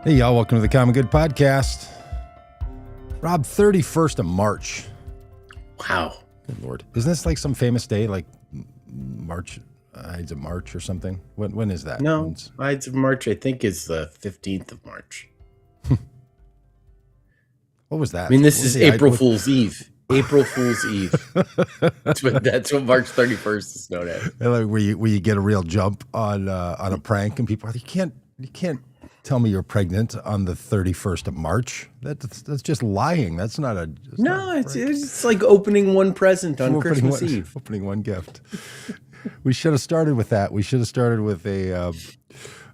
Hey, y'all. Welcome to the Common Good Podcast. Rob, 31st of March. Wow. Good Lord. Isn't this like some famous day, like March, Ides of March or something? When is that? No, Ides of March, I think, is the 15th of March. What was that? I mean, this is April Fool's Eve. April Fool's Eve. That's what March 31st is known as. Like where you get a real jump on a prank, and people are like, you can't tell me you're pregnant on the 31st of March. That's just lying. That's not a it's like opening one present on Christmas Eve. Opening one gift. We should have started with that. We should have started with a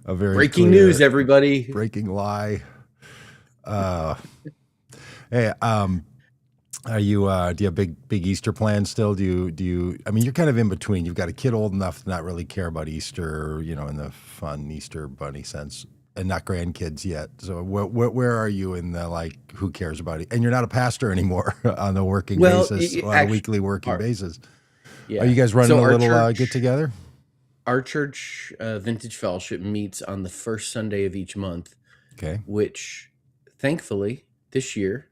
very breaking news, everybody. Breaking lie. Hey, are you? Do you have big Easter plans still? Do you? I mean, you're kind of in between. You've got a kid old enough to not really care about Easter, in the fun Easter bunny sense, and not grandkids yet. So where are you in the who cares about it? And you're not a pastor anymore on a working basis, on a weekly working basis. Yeah. Are you guys running a little get together? Our church, Vintage Fellowship, meets on the first Sunday of each month. Okay. Which, thankfully, this year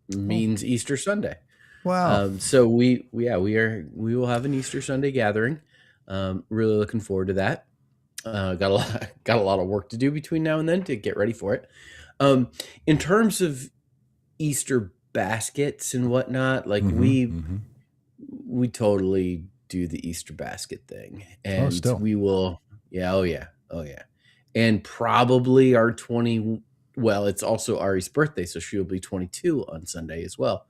means Easter Sunday. Wow. So we will have an Easter Sunday gathering. Really looking forward to that. Got a lot of work to do between now and then to get ready for it. In terms of Easter baskets and whatnot, we totally do the Easter basket thing, and we will. Oh yeah. And probably it's also Ari's birthday, so she'll be 22 on Sunday as well.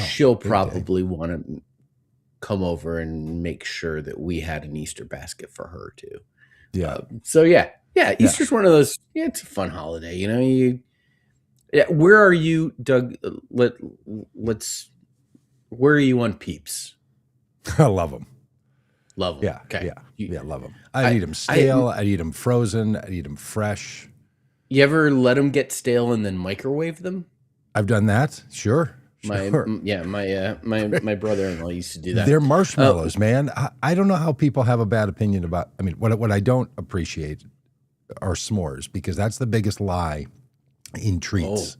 She'll probably want to come over and make sure that we had an Easter basket for her too. Yeah. Easter's one of those. Yeah, it's a fun holiday. Where are you, Doug? Where are you on Peeps? I love them. Love them. Yeah. Okay. Yeah. Love them. I'd eat them stale. I'd eat them frozen. I'd eat them fresh. You ever let them get stale and then microwave them? I've done that. Sure. My brother-in-law used to do that. They're marshmallows, man. I don't know how people have a bad opinion about. I mean, what I don't appreciate are s'mores, because that's the biggest lie in treats.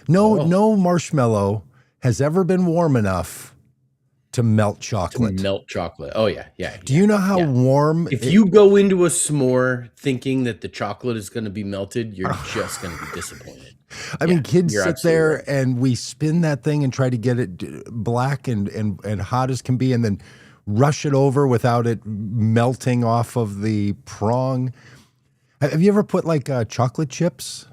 No marshmallow has ever been warm enough to melt chocolate. Oh yeah. Do you know how warm? If you go into a s'more thinking that the chocolate is going to be melted, you're just going to be disappointed. I mean, kids sit there and we spin that thing and try to get it black and hot as can be, and then rush it over without it melting off of the prong. Have you ever put chocolate chips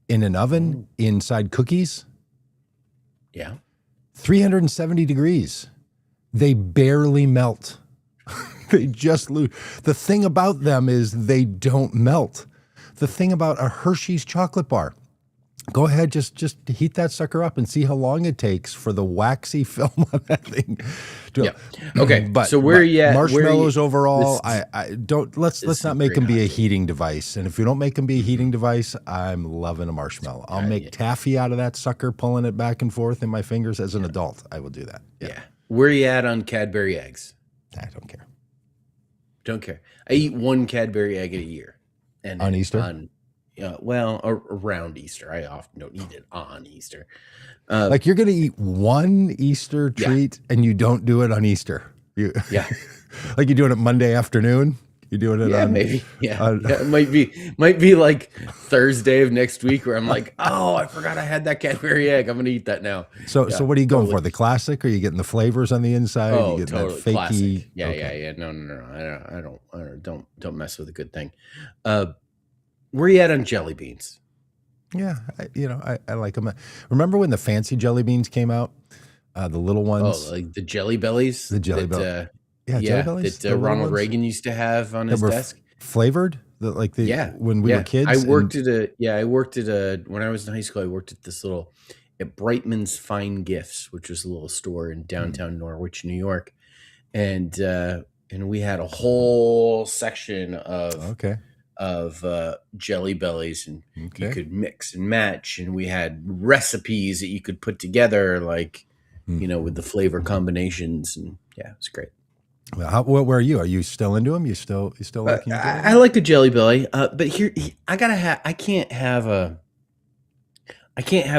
in an oven inside cookies? Yeah. 370 degrees. They barely melt. They just lose. The thing about them is they don't melt. The thing about a Hershey's chocolate bar, go ahead, just heat that sucker up and see how long it takes for the waxy film on that thing. Yeah. Okay. So marshmallows overall, I don't. Let's not make them be a heating device. And if we don't make them be a heating device, I'm loving a marshmallow. I'll make taffy out of that sucker, pulling it back and forth in my fingers as an adult. I will do that. Yeah. Where are you at on Cadbury eggs? I don't care. Don't care. I eat one Cadbury egg a year. And on Easter? Around Easter. I often don't eat it on Easter. You're going to eat one Easter treat and you don't do it on Easter. Yeah. Like you're doing it Monday afternoon? You're doing it on... maybe. Yeah. It might be like Thursday of next week where I'm like, oh, I forgot I had that Cadbury egg. I'm going to eat that now. So what are you going for? The classic? Or are you getting the flavors on the inside? Oh, are you getting totally. that fakey... Classic. Yeah. No. I don't mess with a good thing. Where are you at on jelly beans? Yeah, I like them. Remember when the fancy jelly beans came out? The little ones? Oh, like the Jelly Bellies? The Jelly Bellies. Jelly Bellies? That Ronald Reagan used to have on his desk. Flavored? When we were kids? I worked when I was in high school, I worked at Brightman's Fine Gifts, which was a little store in downtown Norwich, New York. And we had a whole section of Jelly Bellies, and you could mix and match, and we had recipes that you could put together with the flavor combinations, and it was great. Well, where are you? Are you still into them? You still liking your Jelly I Beans? like the Jelly Belly, but I can't have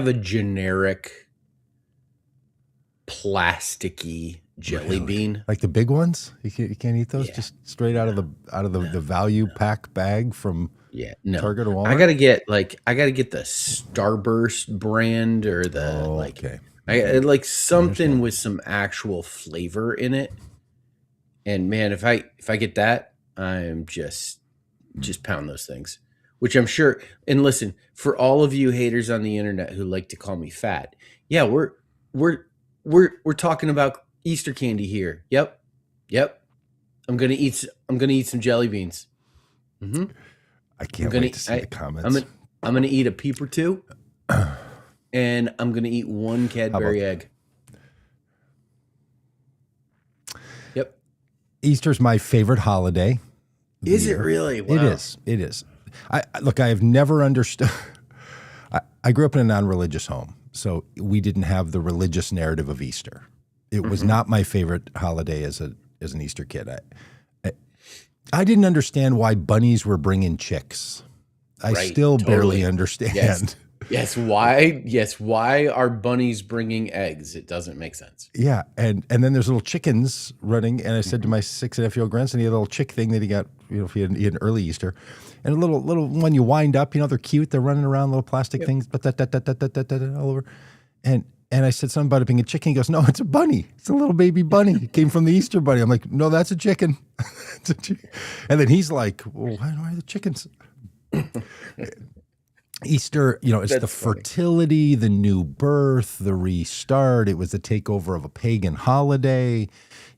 a generic plasticky jelly Really? bean. Like the big ones? You can't eat those Yeah, just straight out of no, the no, value no. pack bag from Yeah, no. Target or Walmart? I gotta get the Starburst brand or the Oh, like. okay. I like I something understand. with some actual flavor in it. And man, if I get that, I'm Mm. just pound those things. Which I'm sure. And listen, for all of you haters on the internet who like to call me fat, yeah, we're we're talking about Easter candy here. Yep, yep. I'm gonna eat some jelly beans. Hmm. I I'm can't gonna wait to see I the I'm comments. gonna I'm gonna eat a peep or two, How and I'm gonna eat one about Cadbury that? egg. Yep. Easter's my favorite holiday of the Is it year. really? It Wow. is. It is. Look, I have never understood. I grew up in a non-religious home, so we didn't have the religious narrative of Easter. It was Hmm. not my favorite holiday as an Easter kid. I I didn't understand why bunnies were bringing chicks. I Right. still barely Totally. Yes. understand. Yes. Why? Yes. Why are bunnies bringing eggs? It doesn't make sense. Yeah, and then there's little chickens running, and I said to Hmm. my 6.5-year-old grandson, he had a little chick thing that he got, he had an early Easter, and a little one you wind up, they're cute, they're running around, little plastic Yep. things, but that all over, and I said something about it being a chicken. He goes, no, it's a bunny, it's a little baby bunny. It came from the Easter bunny. I'm like, no, that's a chicken. It's a and then he's like, well, why are the chickens? Easter, it's the That's funny. fertility, the new birth, the restart. It was the takeover of a pagan holiday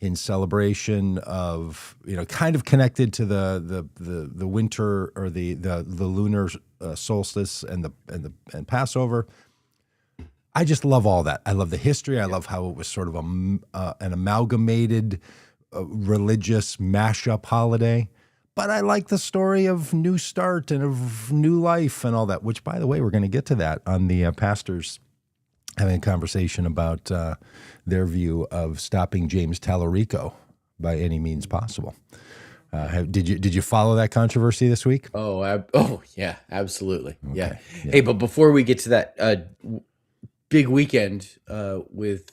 in celebration of, kind of connected to the winter or the lunar solstice and Passover. I just love all that. I love the history. I Yep. love how it was sort of an amalgamated religious mashup holiday. But I like the story of new start and of new life and all that, which, by the way, we're going to get to that on the pastors having a conversation about their view of stopping James Talarico by any means possible. Did you follow that controversy this week? Oh yeah, absolutely. Yeah. Okay. Yeah. Hey, but before we get to that big weekend with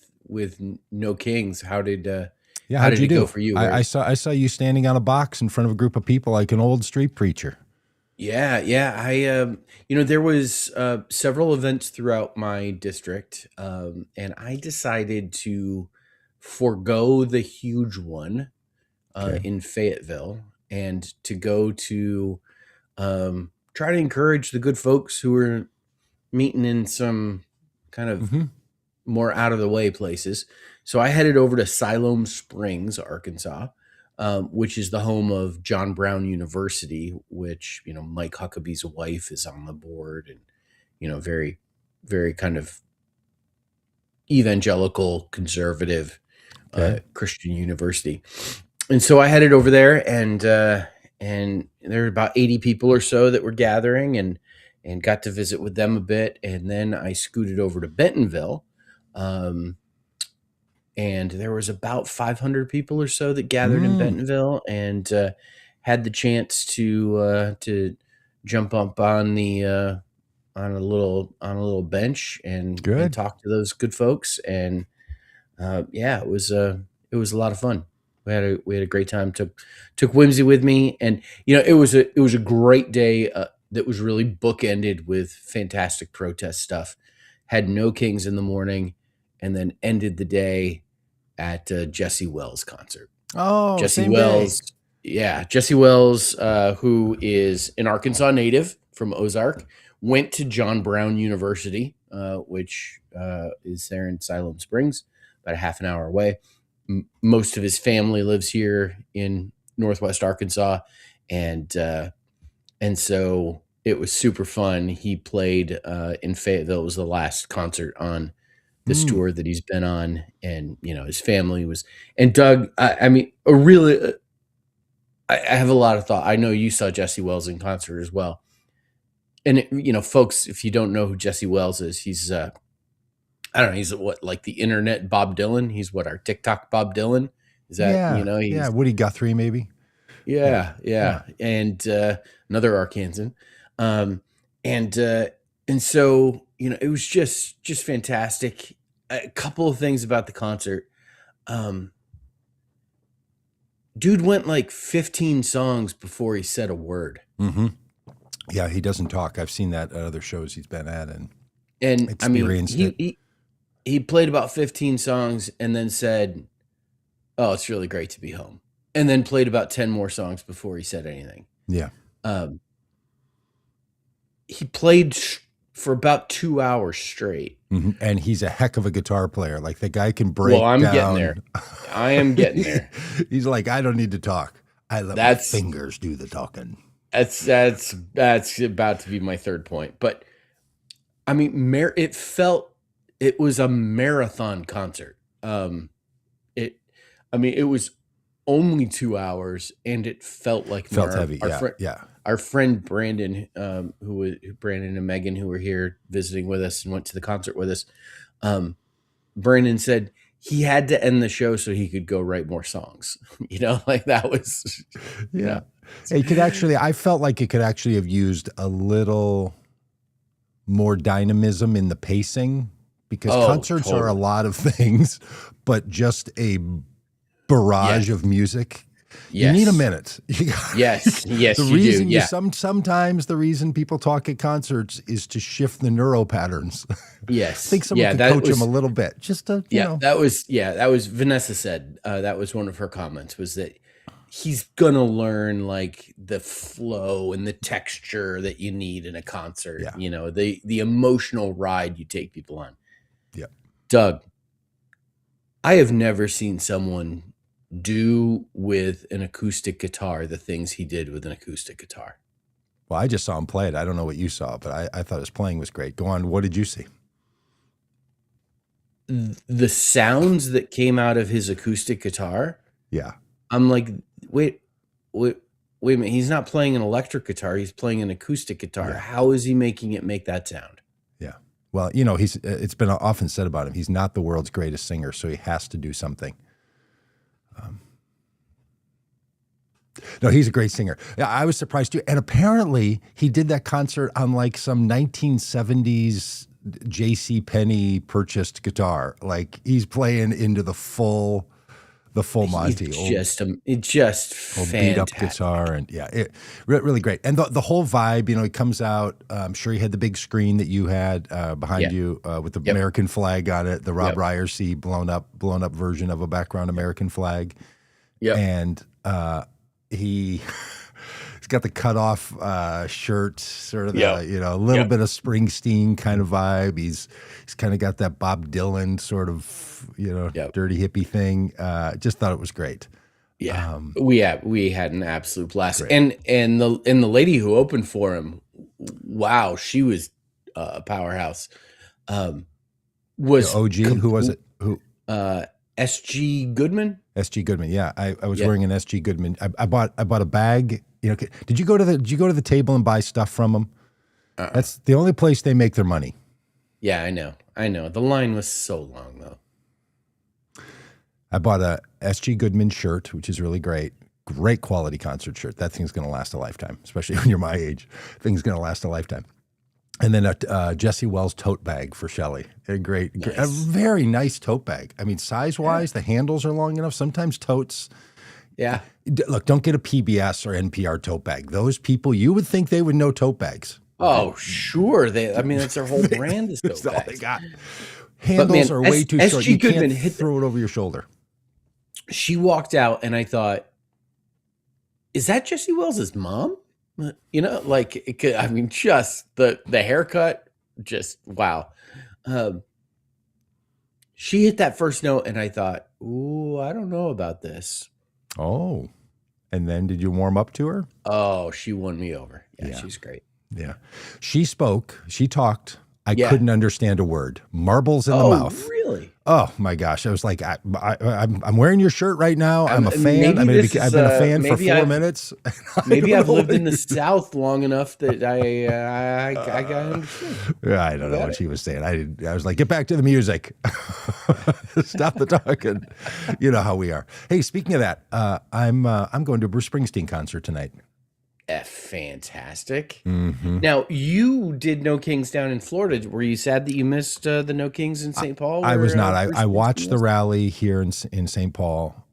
no kings, Yeah. how How'd did you it go do? for you? I saw you standing on a box in front of a group of people like an old street preacher. Yeah, yeah. There was several events throughout my district, and I decided to forego the huge one Okay. in Fayetteville and to go to try to encourage the good folks who were meeting in some kind of Hmm. more out of the way places. So I headed over to Siloam Springs, Arkansas, which is the home of John Brown University, which, Mike Huckabee's wife is on the board and, very, very kind of evangelical, conservative Okay. Christian university. And so I headed over there and there were about 80 people or so that were gathering and got to visit with them a bit. And then I scooted over to Bentonville. Um, and there was about 500 people or so that gathered in Mm, Bentonville and had the chance to jump up on the on a little bench and good. talk to those good folks. And yeah, it was a lot of fun. We had a great time. Took Whimsy with me, and it was a great day that was really bookended with fantastic protest stuff. Had no Kings in the morning, and then ended the day at Jesse Wells concert. Oh, Jesse same day. Wells, yeah, Jesse Wells, who is an Arkansas native from Ozark, went to John Brown University, which is there in Siloam Springs, about a half an hour away. Most of his family lives here in Northwest Arkansas, and so it was super fun. He played in Fayetteville. It was the last concert on this Mm, tour that he's been on, and his family was. And Doug, I mean, a really, I have a lot of thought. I know you saw Jesse Wells in concert as well, and folks, if you don't know who Jesse Wells is, he's I don't know, he's what, like the internet Bob Dylan. He's what, our TikTok Bob Dylan. Is that, Yeah, yeah. he's Woody Guthrie, maybe. Yeah, yeah, yeah. yeah, and another Arkansan, um, and uh, and so it was just fantastic. A couple of things about the concert. Um, Dude went like 15 songs before he said a word. Mm-hmm. Yeah, he doesn't talk. I've seen that at other shows he's been at and And I mean, experienced it. he played about 15 songs and then said, "Oh, it's really great to be home." And then played about 10 more songs before he said anything. Yeah. Um, he played for about 2 hours straight. Mm-hmm. And he's a heck of a guitar player. Like the guy can Well, break I'm getting down. there. I am getting there. He's like, I don't need to talk. I let my fingers do the talking. That's about to be my third point. But I mean, it was a marathon concert. It was only 2 hours, and it felt like Felt heavy. Yeah. Our friend Brandon, Brandon and Megan, who were here visiting with us and went to the concert with us. Brandon said he had to end the show so he could go write more songs. Like that was, yeah. It could actually, I felt like it could actually have used a little more dynamism in the pacing, because concerts are a lot of things, but just a barrage of music. Yes. You need a minute. Yes, you do. Yeah. Sometimes the reason people talk at concerts is to shift the neural patterns. Yes. I think someone could coach them a little bit. Just to, that was Vanessa said, that was one of her comments, was that he's gonna learn like the flow and the texture that you need in a concert. Yeah. The emotional ride you take people on. Yeah. Doug, I have never seen someone do with an acoustic guitar the things he did with an acoustic guitar. Well, I just saw him play it. I don't know what you saw, but I thought his playing was great. Go on. What did you see? The sounds that came out of his acoustic guitar. Yeah. I'm like, wait a minute. He's not playing an electric guitar. He's playing an acoustic guitar. Yeah. How is he making it make that sound? Yeah. Well, it's been often said about him, he's not the world's greatest singer, so he has to do something. No, he's a great singer. Yeah, I was surprised too. And apparently he did that concert on like some 1970s J.C. Penney purchased guitar. Like he's playing into the full Monty. It's just beat up guitar, and really great. And the whole vibe, he comes out. I'm sure he had the big screen that you had behind you with the American flag on it, the Robb Ryerse blown up version of a background American flag. Yeah, and he's got the cut off shirt, sort of a little bit of Springsteen kind of vibe. He's kind of got that Bob Dylan sort of dirty hippie thing. Just thought it was great. Yeah, we had an absolute blast. Great. And the lady who opened for him, wow, she was a powerhouse. Was OG? Who was it? Who? S.G. Goodman. S.G. Goodman. Yeah, I was wearing an S.G. Goodman. I bought a bag. Did you go to the table and buy stuff from them? That's the only place they make their money. Yeah, I know. The line was so long though. I bought a S.G. Goodman shirt, which is really great. Great quality concert shirt. That thing's going to last a lifetime, especially when you're my age. Thing's going to last a lifetime. And then a Jesse Wells tote bag for Shelley. A very nice tote bag. I mean, size-wise, the handles are long enough. Sometimes totes. Yeah. Look, don't get a PBS or NPR tote bag. Those people, you would think they would know tote bags. Oh, sure. That's their whole brand is tote bags. That's all they got. Handles are way too short. You can't throw it over your shoulder. She walked out, and I thought, is that Jesse Wells' mom? Just the haircut, just wow. She hit that first note, and I thought, ooh, I don't know about this. Oh, and then did you warm up to her? Oh, she won me over. Yeah. She's great. Yeah, she spoke. She talked. I Yeah. couldn't understand a word. Marbles in the Oh, mouth. really? Oh my gosh! I was like, I'm wearing your shirt right now. I'm a fan. Maybe this I've is been a fan for maybe 4 minutes. I maybe don't I've know lived what in the he- South long enough that I got understand. I I don't know got what it. she was saying. I was like, get back to the music. Stop the talking. You know how we are. Hey, speaking of that, I'm going to a Bruce Springsteen concert tonight. Fantastic. Mm-hmm. Now, you did No Kings down in Florida. Were you sad that you missed the No Kings in St. Paul? I was Where not. Bruce I Springsteen watched the was? rally here in St. Paul.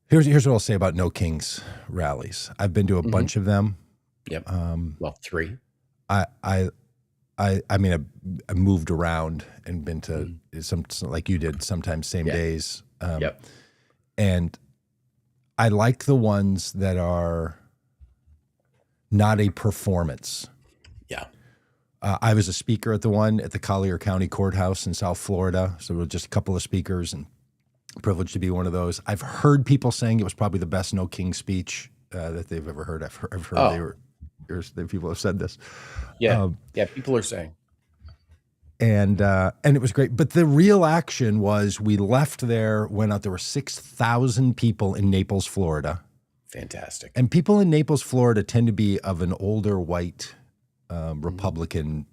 Here's what I'll say about No Kings rallies. I've been to a Mhm. bunch of them. Yep. Well, 3. I I I mean I moved around and been to Mhm. some like you did, sometimes same Yeah. days. Yep. And I like the ones that are not a performance. Yeah. I was a speaker at the one at the Collier County Courthouse in South Florida. So it was just a couple of speakers and privileged to be one of those. I've heard people saying it was probably the best No King speech that they've ever heard. I've heard Oh, people have said this. yeah. Um, Yeah. People are saying. and it was great. But the real action was we left there, went out. There were 6,000 people in Naples, Florida. Fantastic. And people in Naples, Florida tend to be of an older white Mm-hmm. Republican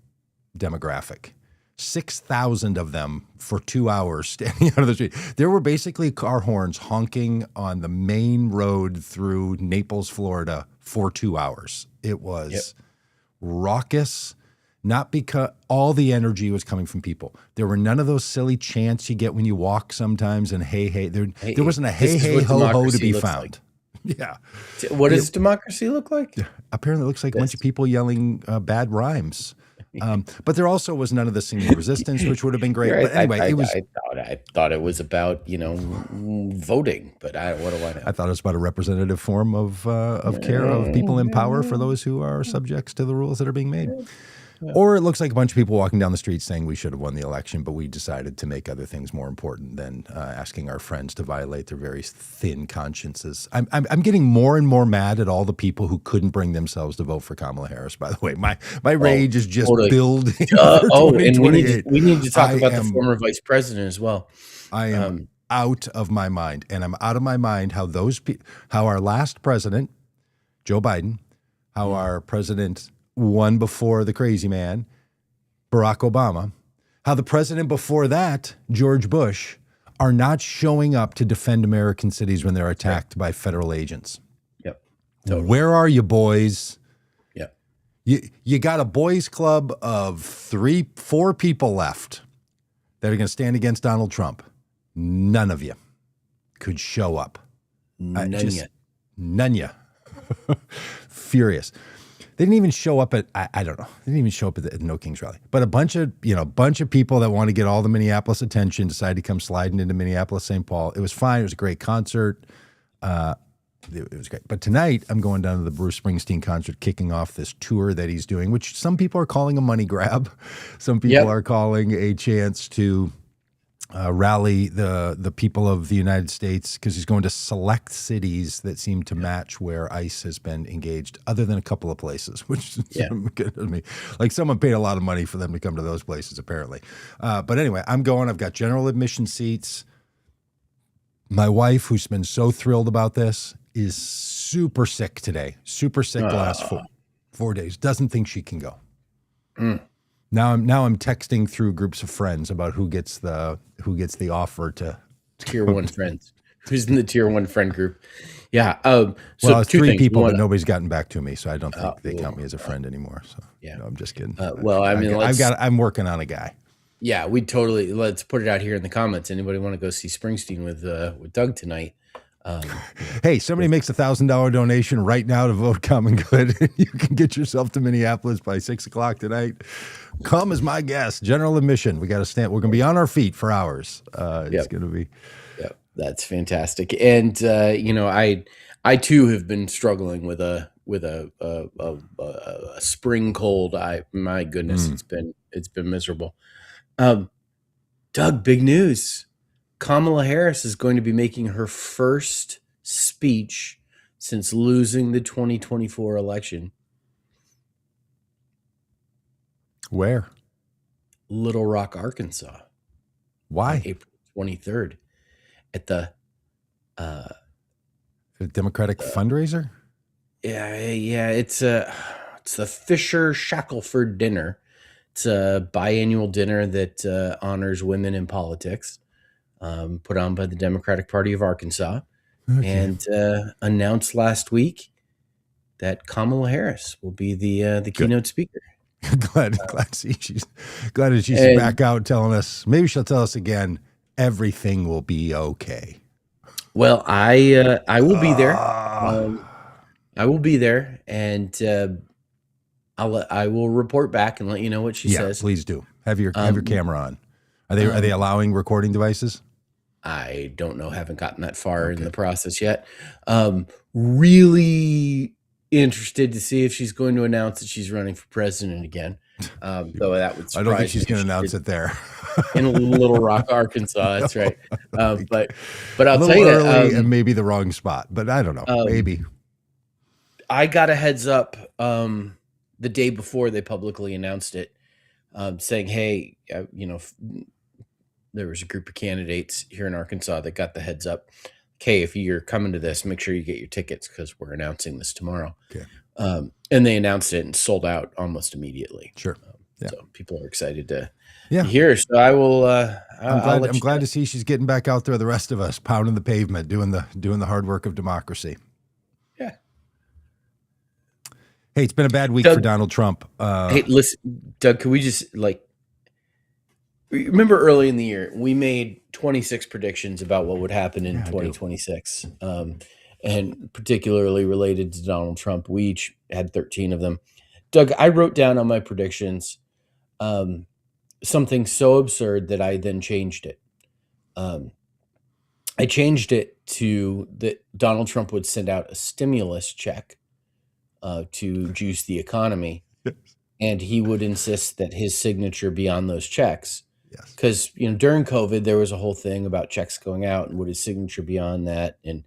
demographic. 6,000 of them for 2 hours standing out of the street. There were basically car horns honking on the main road through Naples, Florida for 2 hours. It was raucous, not because all the energy was coming from people. There were none of those silly chants you get when you walk sometimes and hey, hey. There wasn't a hey, This is hey, what ho, ho to democracy be looks found. like. Yeah. What does democracy look like? Apparently, it looks like a bunch of This. people yelling bad rhymes. But there also was none of the singing resistance, which would have been great. You're right. But anyway, it was. I thought it was about voting, but what do I know? I thought it was about a representative form of care of people in power for those who are subjects to the rules that are being made. Yeah. Or it looks like a bunch of people walking down the street saying we should have won the election, but we decided to make other things more important than asking our friends to violate their very thin consciences. I'm getting more and more mad at all the people who couldn't bring themselves to vote for Kamala Harris. By the way, my rage is just totally. building for And we 2028. need to talk about the former vice president as well. I am out of my mind, and I'm out of my mind how how our last president, Joe Biden, how our president one before the crazy man, Barack Obama, how the president before that, George Bush, are not showing up to defend American cities when they're attacked by federal agents. Yep. Totally. Where are you, boys? Yep. You got a boys club of 4 people left that are going to stand against Donald Trump. None of you could show up. None ya. Furious. They didn't even show up at, I don't know. They didn't even show up at the No Kings rally. But a bunch of people that want to get all the Minneapolis attention decided to come sliding into Minneapolis, St. Paul. It was fine. It was a great concert. It was great. But tonight I'm going down to the Bruce Springsteen concert, kicking off this tour that he's doing, which some people are calling a money grab. Some people are calling a chance to rally the people of the United States, because he's going to select cities that seem to match where ICE has been engaged, other than a couple of places, which is good to me. Like someone paid a lot of money for them to come to those places, apparently. But anyway, I'm going. I've got general admission seats. My wife, who's been so thrilled about this, is super sick today. Super sick the last 4 days. Doesn't think she can go. Now I'm texting through groups of friends about who gets the offer to tier 1 friends. Who's in the tier 1 friend group? Yeah. So it's 3 people, One, but nobody's gotten back to me, so I don't think they count me as a friend anymore. So no, I'm just kidding. I'm working on a guy. Yeah, let's put it out here in the comments. Anybody want to go see Springsteen with Doug tonight? Hey, somebody makes $1,000 donation right now to vote Common Good. You can get yourself to Minneapolis by 6:00 tonight. Come as my guest. General admission. We got to stand. We're going to be on our feet for hours. It's going to be. Yeah, that's fantastic. And I too have been struggling with a spring cold. My goodness, it's been miserable. Doug, big news. Kamala Harris is going to be making her first speech since losing the 2024 election. Where? Little Rock, Arkansas, on Why? April 23rd at the A Democratic fundraiser? yeah, it's the Fisher Shackelford dinner. It's a biannual dinner that honors women in politics, put on by the Democratic Party of Arkansas, Okay. and announced last week that Kamala Harris will be the keynote speaker. glad that she's And back out telling us. Maybe she'll tell us again. Everything will be okay. well, I will be there. Ah. I will be there, and I will report back and let you know what she says. Please do. Have your camera on. Are they allowing recording devices? I don't know. Haven't gotten that far in the process yet. Really interested to see if she's going to announce that she's running for president again. Though that would surprise I don't think she's me going if to she announce did it there. in Little Rock, Arkansas. That's right. But A I'll little tell you early that and maybe the wrong spot, but I don't know. Maybe. I got a heads up the day before they publicly announced it, saying, "Hey, there was a group of candidates here in Arkansas that got the heads up. Okay, if you're coming to this, make sure you get your tickets because we're announcing this tomorrow." Okay. And they announced it and sold out almost immediately. Sure. So people are excited to Yeah. hear. So I will. I'm glad to see she's getting back out there. The rest of us pounding the pavement, doing the hard work of democracy. Yeah. Hey, it's been a bad week Doug, for Donald Trump. hey, listen, Doug. Can we just remember early in the year we made 26 predictions about what would happen in 2026, and particularly related to Donald Trump. We each had 13 of them. Doug, I wrote down on my predictions something so absurd that I then changed it. I changed it to that Donald Trump would send out a stimulus check to juice the economy, and he would insist that his signature be on those checks. Yes. Because during COVID there was a whole thing about checks going out and would his signature be on that, and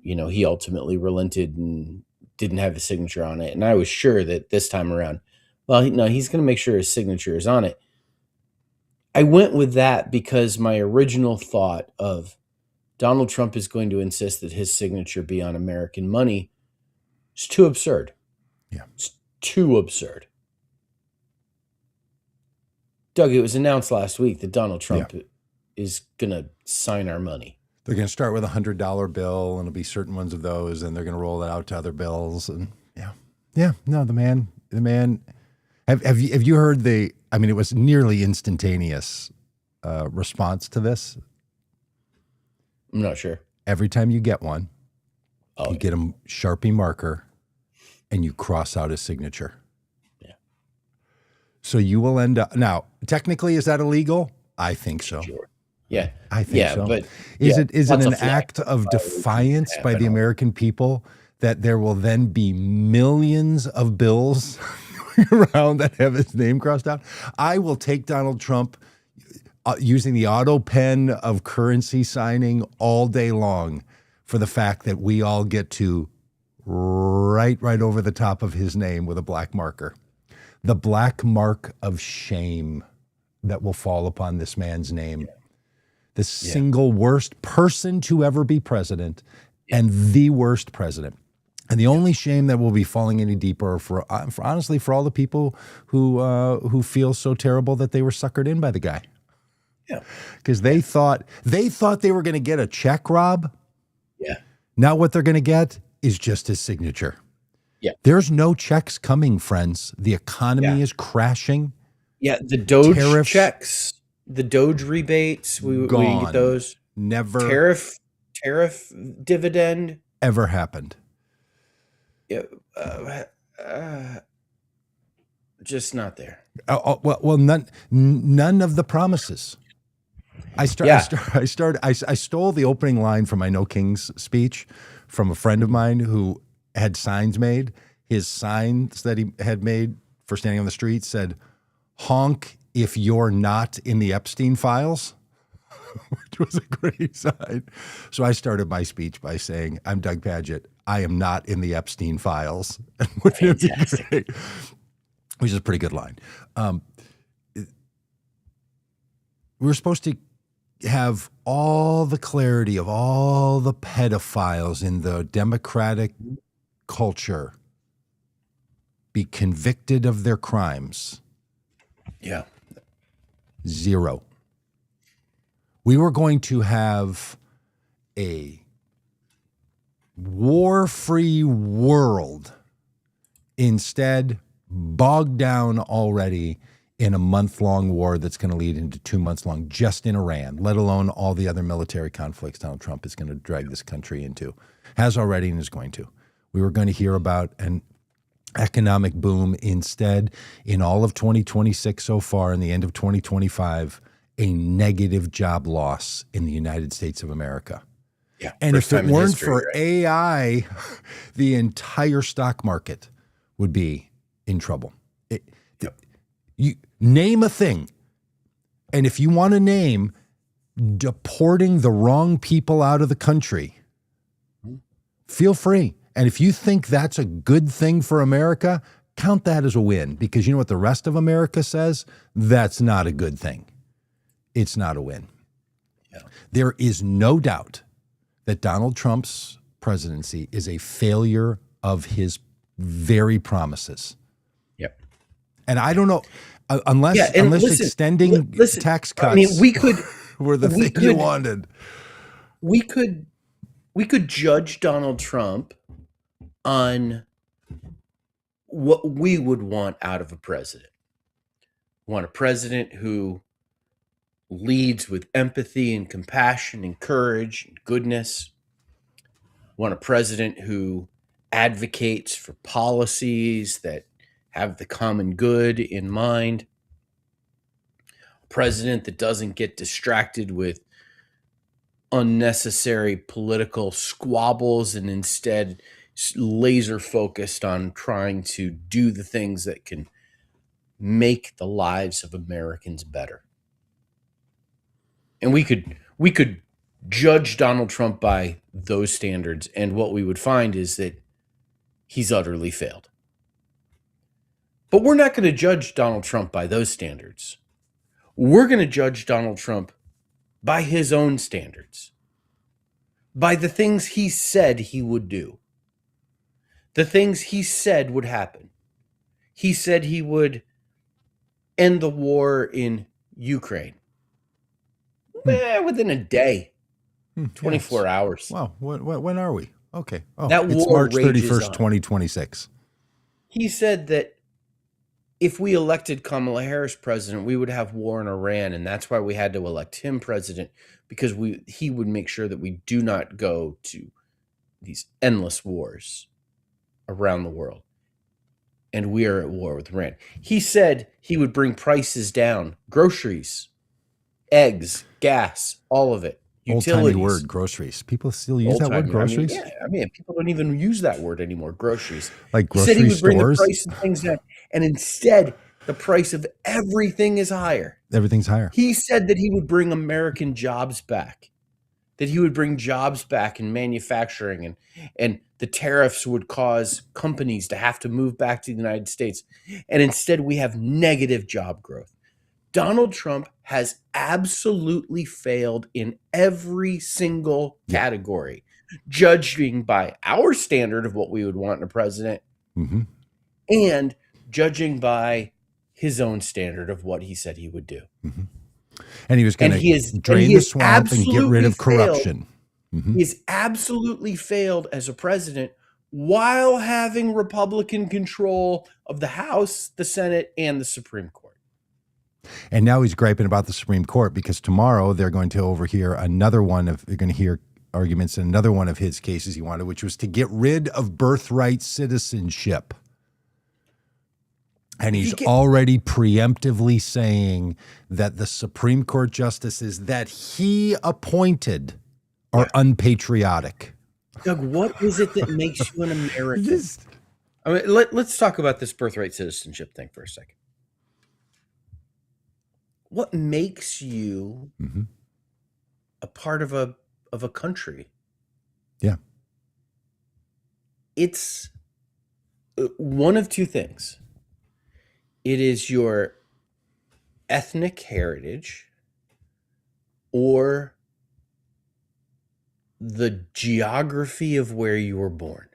he ultimately relented and didn't have his signature on it. And I was sure that this time around, well, no, he's going to make sure his signature is on it. I went with that because my original thought of Donald Trump is going to insist that his signature be on American money is too absurd. Yeah. It's too absurd. Doug, it was announced last week that Donald Trump is going to sign our money. They're going to start with a $100 bill, and it'll be certain ones of those, and they're going to roll it out to other bills. And no, the man. Have you heard it was nearly instantaneous response to this. I'm not sure. Every time you get one, you get a Sharpie marker, and you cross out his signature. So you will end up now. Technically, is that illegal? I think so. Sure. Yeah, I think so. But is it an act of defiance by the American people that there will then be millions of bills around that have his name crossed out? I will take Donald Trump using the auto pen of currency signing all day long for the fact that we all get to write right over the top of his name with a black marker. The black mark of shame that will fall upon this man's name. The single worst person to ever be president and the worst president. And the only shame that will be falling any deeper for honestly, for all the people who feel so terrible that they were suckered in by the guy. Yeah. Because they thought they were going to get a check, Rob. Yeah. Now what they're going to get is just his signature. Yeah. There's no checks coming, friends. The economy is crashing. Yeah, the Doge Tariffs, checks, the Doge rebates, we didn't get those. Never. Tariff dividend. Ever happened. Yeah, just not there. Well, none of the promises. I stole the opening line from my No Kings speech from a friend of mine who had signs made. His signs that he had made for standing on the street said, "Honk if you're not in the Epstein files," which was a great sign. So I started my speech by saying, "I'm Doug Pagitt. I am not in the Epstein files." Fantastic. which is a pretty good line. We're supposed to have all the clarity of all the pedophiles in the democratic culture be convicted of their crimes. Yeah. Zero. We were going to have a war-free world, instead bogged down already in a month-long war that's going to lead into 2 months long just in Iran, let alone all the other military conflicts Donald Trump is going to drag this country into. Has already and is going to. We were going to hear about an economic boom. Instead, in all of 2026 so far and the end of 2025, a negative job loss in the United States of America. Yeah. And if it weren't for AI, the entire stock market would be in trouble. You name a thing. And if you want to name deporting the wrong people out of the country, feel free. And if you think that's a good thing for America, count that as a win, because you know what the rest of America says? That's not a good thing. It's not a win. Yeah. There is no doubt that Donald Trump's presidency is a failure of his very promises. Yep. And I don't know, unless extending tax cuts, I mean, we could were the thing you wanted. We could judge Donald Trump on what we would want out of a president. Want a president who leads with empathy and compassion and courage and goodness. Want a president who advocates for policies that have the common good in mind. A president that doesn't get distracted with unnecessary political squabbles and instead laser focused on trying to do the things that can make the lives of Americans better. And we could judge Donald Trump by those standards, and what we would find is that he's utterly failed. But we're not going to judge Donald Trump by those standards. We're going to judge Donald Trump by his own standards, by the things he said he would do, the things he said would happen. He said he would end the war in Ukraine within a day, 24 hours. Wow, when are we? Okay. Oh, that it's war March 31st, on. 2026. He said that if we elected Kamala Harris president, we would have war in Iran, and that's why we had to elect him president, because he would make sure that we do not go to these endless wars around the world. And we are at war with Iran. He said he would bring prices down, groceries, eggs, gas, all of it. Utilities. Old-timey word, groceries. People still use that word, groceries? I mean, people don't even use that word anymore, groceries. Like grocery he said he would bring stores? the price of things down, and instead, the price of everything is higher. Everything's higher. He said that he would bring American jobs back, that he would bring jobs back in manufacturing, and the tariffs would cause companies to have to move back to the United States. And instead, we have negative job growth. Donald Trump has absolutely failed in every single category, judging by our standard of what we would want in a president, and judging by his own standard of what he said he would do. And he was going to drain the swamp and get rid of corruption. He has absolutely failed as a president while having Republican control of the House, the Senate, and the Supreme Court. And now he's griping about the Supreme Court because tomorrow they're going to overhear they're going to hear arguments in another one of his cases he wanted, which was to get rid of birthright citizenship. And he's already preemptively saying that the Supreme Court justices that he appointed are unpatriotic. Doug, what is it that makes you an American? I mean, let's talk about this birthright citizenship thing for a second. What makes you a part of a country? Yeah. It's one of two things. It is your ethnic heritage or the geography of where you were born.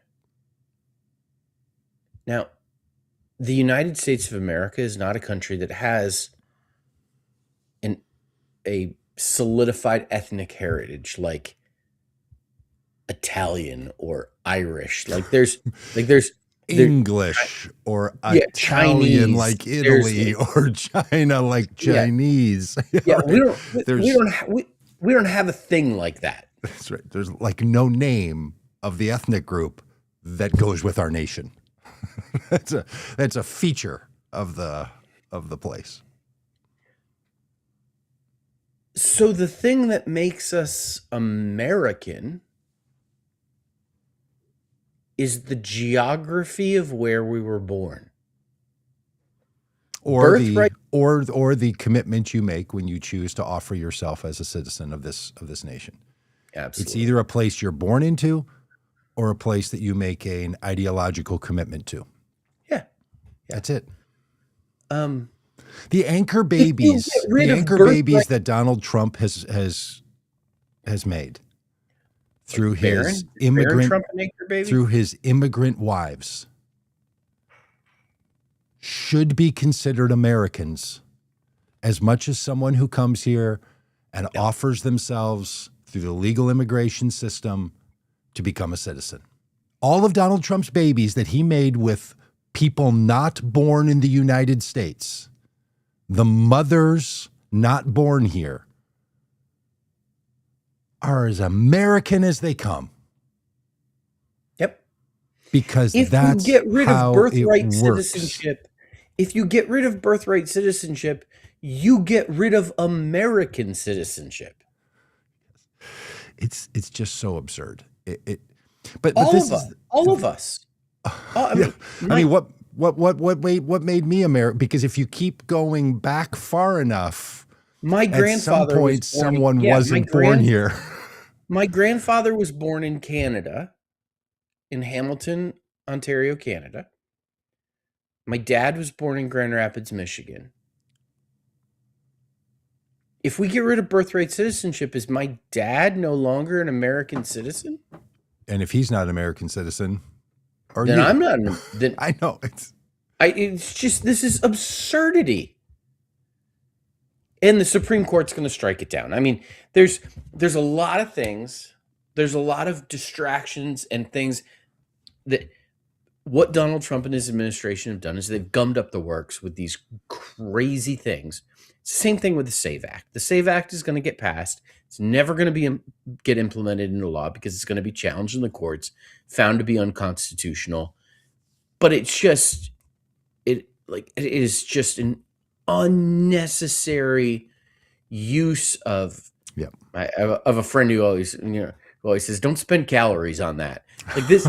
Now, the United States of America is not a country that has a solidified ethnic heritage like Italian or Irish. There's English or Italian Chinese, like Italy or China like Chinese. Yeah, we don't have a thing like that. That's right. There's like no name of the ethnic group that goes with our nation. That's a feature of the place. So the thing that makes us American is the geography of where we were born. Or the commitment you make when you choose to offer yourself as a citizen of this nation. Absolutely. It's either a place you're born into or a place that you make an ideological commitment to. Yeah. That's it. The anchor babies, that Donald Trump has made through his immigrant wives should be considered Americans as much as someone who comes here and offers themselves through the legal immigration system to become a citizen. All of Donald Trump's babies that he made with people not born in the United States, the mothers not born here, are as American as they come. Yep. Because if that's you get rid how of birthright it citizenship, if you get rid of birthright citizenship, you get rid of American citizenship. It's just so absurd. All of us. What made me American? Because if you keep going back far enough, my grandfather at some point someone wasn't born here. My grandfather was born in Canada, in Hamilton, Ontario, Canada. My dad was born in Grand Rapids, Michigan. If we get rid of birthright citizenship, is my dad no longer an American citizen? And if he's not an American citizen, then I'm not. Then I know it's just, this is absurdity. And the Supreme Court's going to strike it down. I mean, there's a lot of things. There's a lot of distractions and things that what Donald Trump and his administration have done is they've gummed up the works with these crazy things. It's the same thing with the SAVE Act. The SAVE Act is going to get passed. It's never going to get implemented into law because it's going to be challenged in the courts, found to be unconstitutional. But it is just an unnecessary use of. Yeah, I have a friend who always says, "Don't spend calories on that." Like this,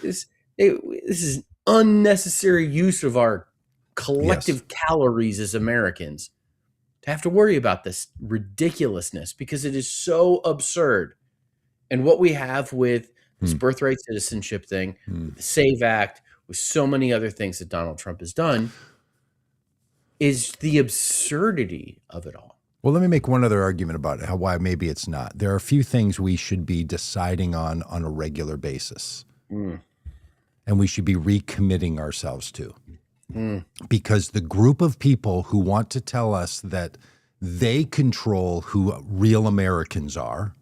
this is unnecessary use of our collective calories as Americans to have to worry about this ridiculousness because it is so absurd. And what we have with this birthright citizenship thing, the SAVE Act, with so many other things that Donald Trump has done, is the absurdity of it all. Well, let me make one other argument about it, why maybe it's not. There are a few things we should be deciding on a regular basis. And we should be recommitting ourselves to. Because the group of people who want to tell us that they control who real Americans are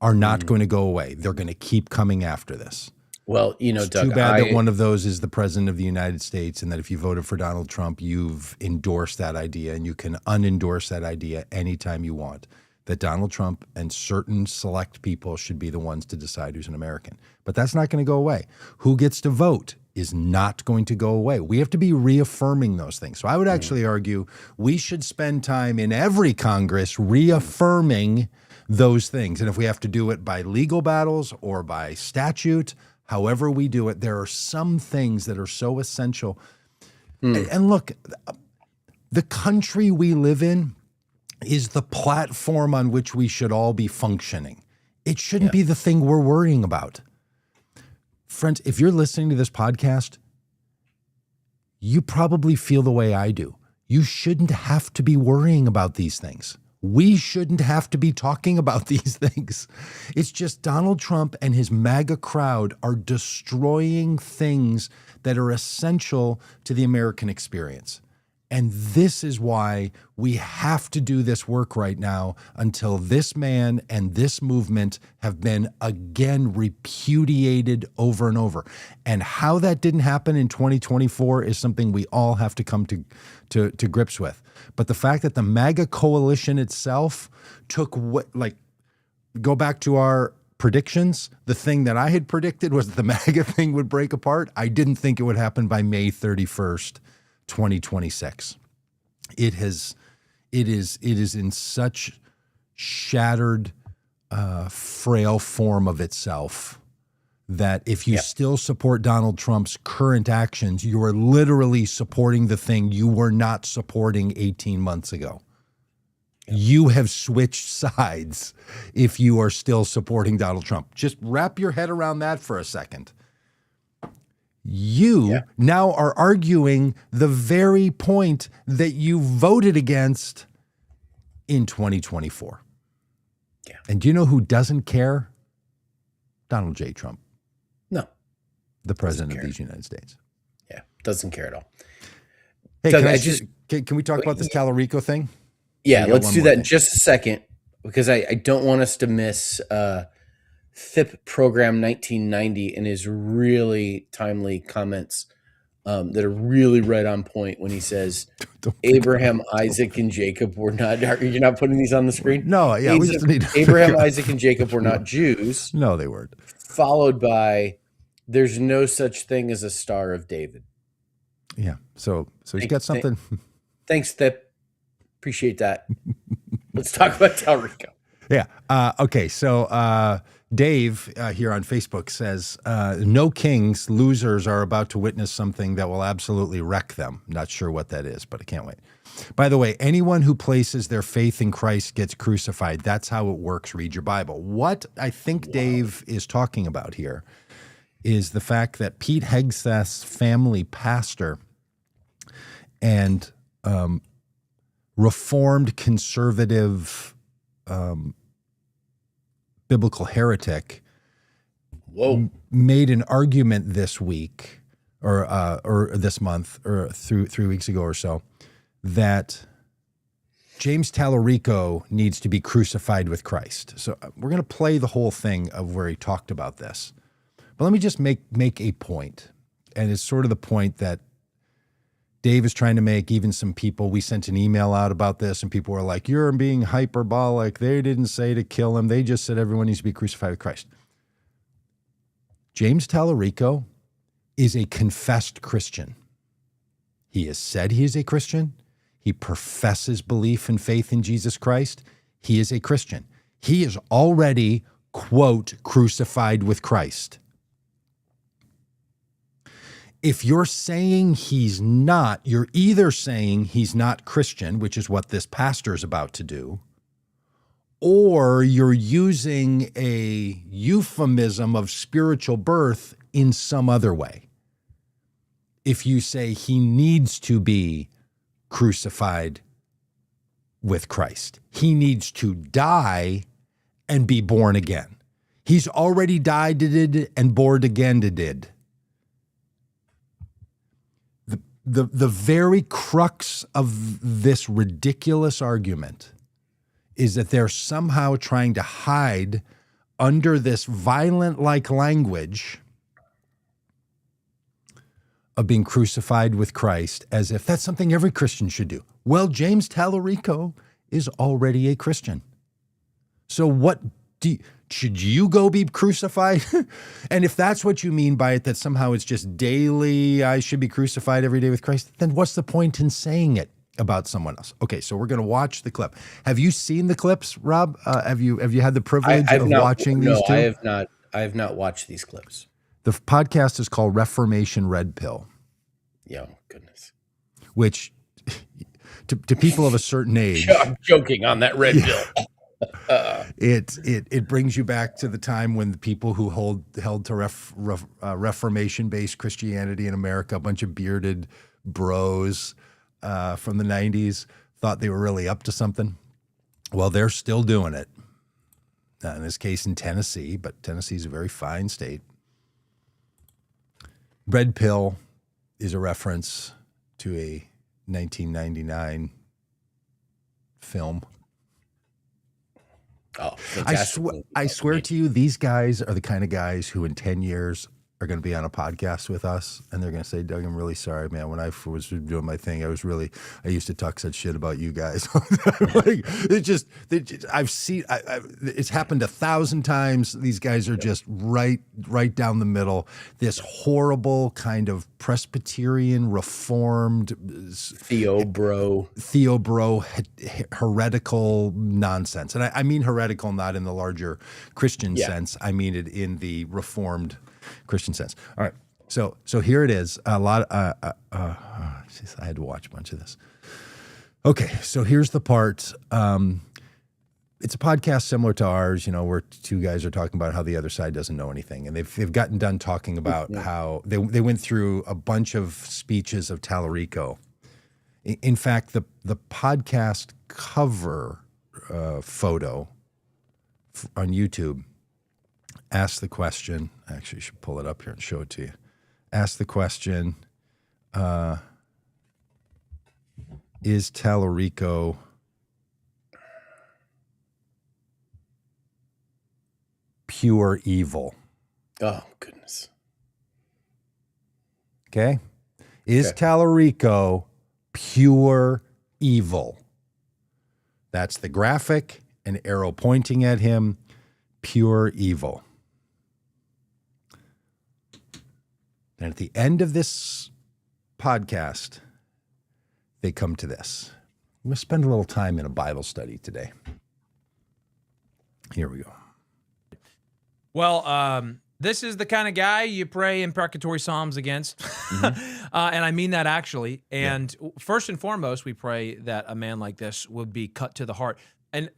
not going to go away. They're going to keep coming after this. Well, it's Doug, too bad that one of those is the president of the United States, and that if you voted for Donald Trump, you've endorsed that idea, and you can unendorse that idea anytime you want, that Donald Trump and certain select people should be the ones to decide who's an American. But that's not going to go away. Who gets to vote is not going to go away. We have to be reaffirming those things. So I would actually argue we should spend time in every Congress reaffirming those things. And if we have to do it by legal battles or by statute, however we do it, there are some things that are so essential. And look, the country we live in is the platform on which we should all be functioning. It shouldn't be the thing we're worrying about. Friends, if you're listening to this podcast, you probably feel the way I do. You shouldn't have to be worrying about these things. We shouldn't have to be talking about these things. It's just Donald Trump and his MAGA crowd are destroying things that are essential to the American experience. And this is why we have to do this work right now until this man and this movement have been again repudiated over and over. And how that didn't happen in 2024 is something we all have to come to grips with. But the fact that the MAGA coalition itself took go back to our predictions, the thing that I had predicted was that the MAGA thing would break apart. I didn't think it would happen by May 31st. 2026. It is in such shattered, frail form of itself that if you still support Donald Trump's current actions, you are literally supporting the thing you were not supporting 18 months ago. You have switched sides if you are still supporting Donald Trump. Just wrap your head around that for a second. You now are arguing the very point that you voted against in 2024. Yeah. And do you know who doesn't care? Donald J. Trump. No. The president of these United States. Yeah, doesn't care at all. Hey, can we talk about this Talarico thing? Yeah, let's do that in just a second, because I don't want us to miss FIP Program 1990 and his really timely comments that are really right on point when he says Abraham, Isaac, and Jacob were not. You're not putting these on the screen? No, yeah. We just need Abraham, Isaac, and Jacob were not Jews. No, they weren't. Followed by, there's no such thing as a Star of David. Yeah. So he's got something. Thanks, FIP. Appreciate that. Let's talk about Talarico. Yeah. Okay. So Dave here on Facebook says, no kings, losers are about to witness something that will absolutely wreck them. Not sure what that is, but I can't wait. By the way, anyone who places their faith in Christ gets crucified. That's how it works. Read your Bible. What I think Dave is talking about here is the fact that Pete Hegseth's family pastor and Reformed conservative biblical heretic made an argument this week or this month or 3 weeks ago or so that James Talarico needs to be crucified with Christ. So we're going to play the whole thing of where he talked about this. But let me just make a point, and it's sort of the point that Dave is trying to make. Even some people, we sent an email out about this, and people were like, you're being hyperbolic. They didn't say to kill him. They just said everyone needs to be crucified with Christ. James Talarico is a confessed Christian. He has said he is a Christian. He professes belief and faith in Jesus Christ. He is a Christian. He is already, quote, crucified with Christ. If you're saying he's not, you're either saying he's not Christian, which is what this pastor is about to do, or you're using a euphemism of spiritual birth in some other way. If you say he needs to be crucified with Christ, he needs to die and be born again. He's already died and born again did. The very crux of this ridiculous argument is that they're somehow trying to hide under this violent-like language of being crucified with Christ as if that's something every Christian should do. Well, James Talarico is already a Christian. So should you go be crucified? And if that's what you mean by it, that somehow it's just daily, I should be crucified every day with Christ, then what's the point in saying it about someone else? Okay, so we're going to watch the clip. Have you seen the clips, Rob? Have you had the privilege of watching these two? No, I have not watched these clips. The podcast is called Reformation Red Pill. Yeah, goodness. Which, to people of a certain age... I'm joking on that red pill. It brings you back to the time when the people who held to Reformation-based Christianity in America, a bunch of bearded bros from the 90s, thought they were really up to something. Well, they're still doing it. In this case in Tennessee, but Tennessee's a very fine state. Red Pill is a reference to a 1999 film. Oh, fantastic. I swear to you, these guys are the kind of guys who in 10 years are going to be on a podcast with us, and they're going to say, Doug, I'm really sorry, man. When I was doing my thing, I used to talk such shit about you guys. Like, it's happened 1,000 times. These guys are just right down the middle. This horrible kind of Presbyterian, Reformed, Theo bro, heretical nonsense. And I mean heretical not in the larger Christian sense. I mean it in the Reformed Christian sense. All right. So here it is. A lot I had to watch a bunch of this. Okay. So here's the part. It's a podcast similar to ours, where two guys are talking about how the other side doesn't know anything. And they've gotten done talking about how they went through a bunch of speeches of Talarico. In fact, the podcast cover photo on YouTube ask the question, actually, you should pull it up here and show it to you. Ask the question, is Talarico pure evil? Oh, goodness. Okay. Is Talarico pure evil? That's the graphic, an arrow pointing at him, pure evil. And at the end of this podcast, they come to this. I'm going to spend a little time in a Bible study today. Here we go. Well, this is the kind of guy you pray imprecatory psalms against. Mm-hmm. And I mean that actually. And first and foremost, we pray that a man like this would be cut to the heart. And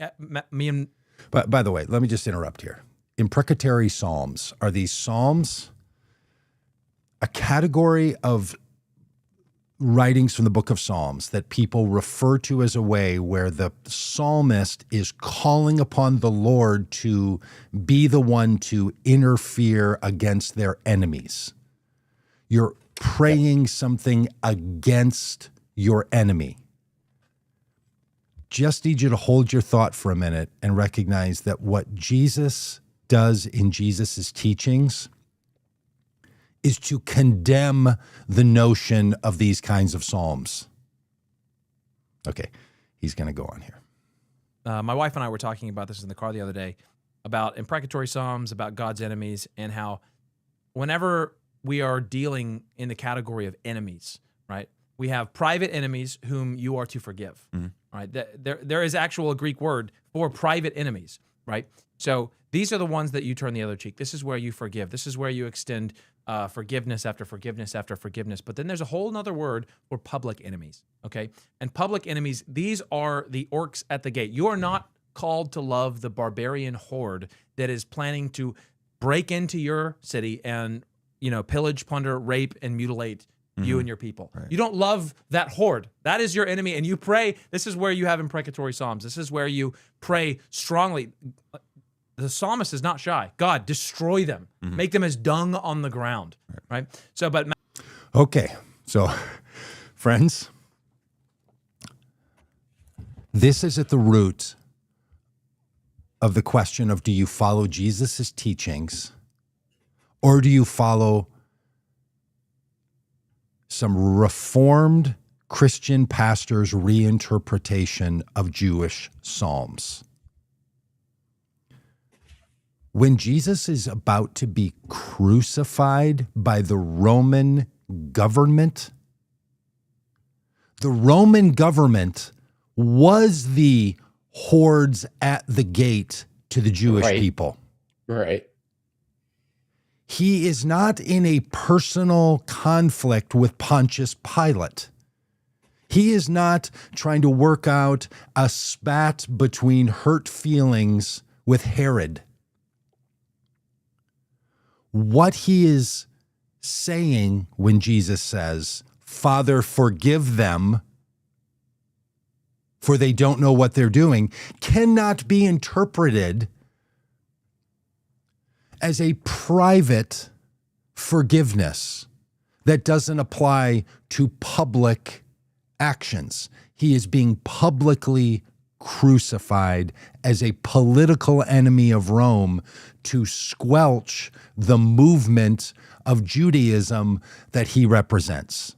But by the way, let me just interrupt here. Imprecatory psalms, are these psalms a category of writings from the book of Psalms that people refer to as a way where the psalmist is calling upon the Lord to be the one to interfere against their enemies? You're praying something against your enemy. Just need you to hold your thought for a minute and recognize that what Jesus does in Jesus's teachings is to condemn the notion of these kinds of psalms. Okay, he's going to go on here. My wife and I were talking about this in the car the other day, about imprecatory psalms, about God's enemies, and how whenever we are dealing in the category of enemies, right, we have private enemies whom you are to forgive, right? There is actual Greek word for private enemies, right? So these are the ones that you turn the other cheek. This is where you forgive. This is where you extend forgiveness after forgiveness after forgiveness. But then there's a whole other word for public enemies, okay? And public enemies, these are the orcs at the gate. You are not called to love the barbarian horde that is planning to break into your city and, pillage, plunder, rape, and mutilate you and your people. Right. You don't love that horde. That is your enemy. And you pray. This is where you have imprecatory psalms. This is where you pray strongly. The psalmist is not shy. God, destroy them. Make them as dung on the ground. Right? So, but okay. So, friends, this is at the root of the question of, do you follow Jesus's teachings or do you follow some Reformed Christian pastor's reinterpretation of Jewish psalms? When Jesus is about to be crucified by the Roman government was the hordes at the gate to the Jewish people. Right. He is not in a personal conflict with Pontius Pilate. He is not trying to work out a spat between hurt feelings with Herod. What he is saying when Jesus says, Father, forgive them, for they don't know what they're doing, cannot be interpreted as a private forgiveness that doesn't apply to public actions. He is being publicly crucified as a political enemy of Rome to squelch the movement of Judaism that he represents.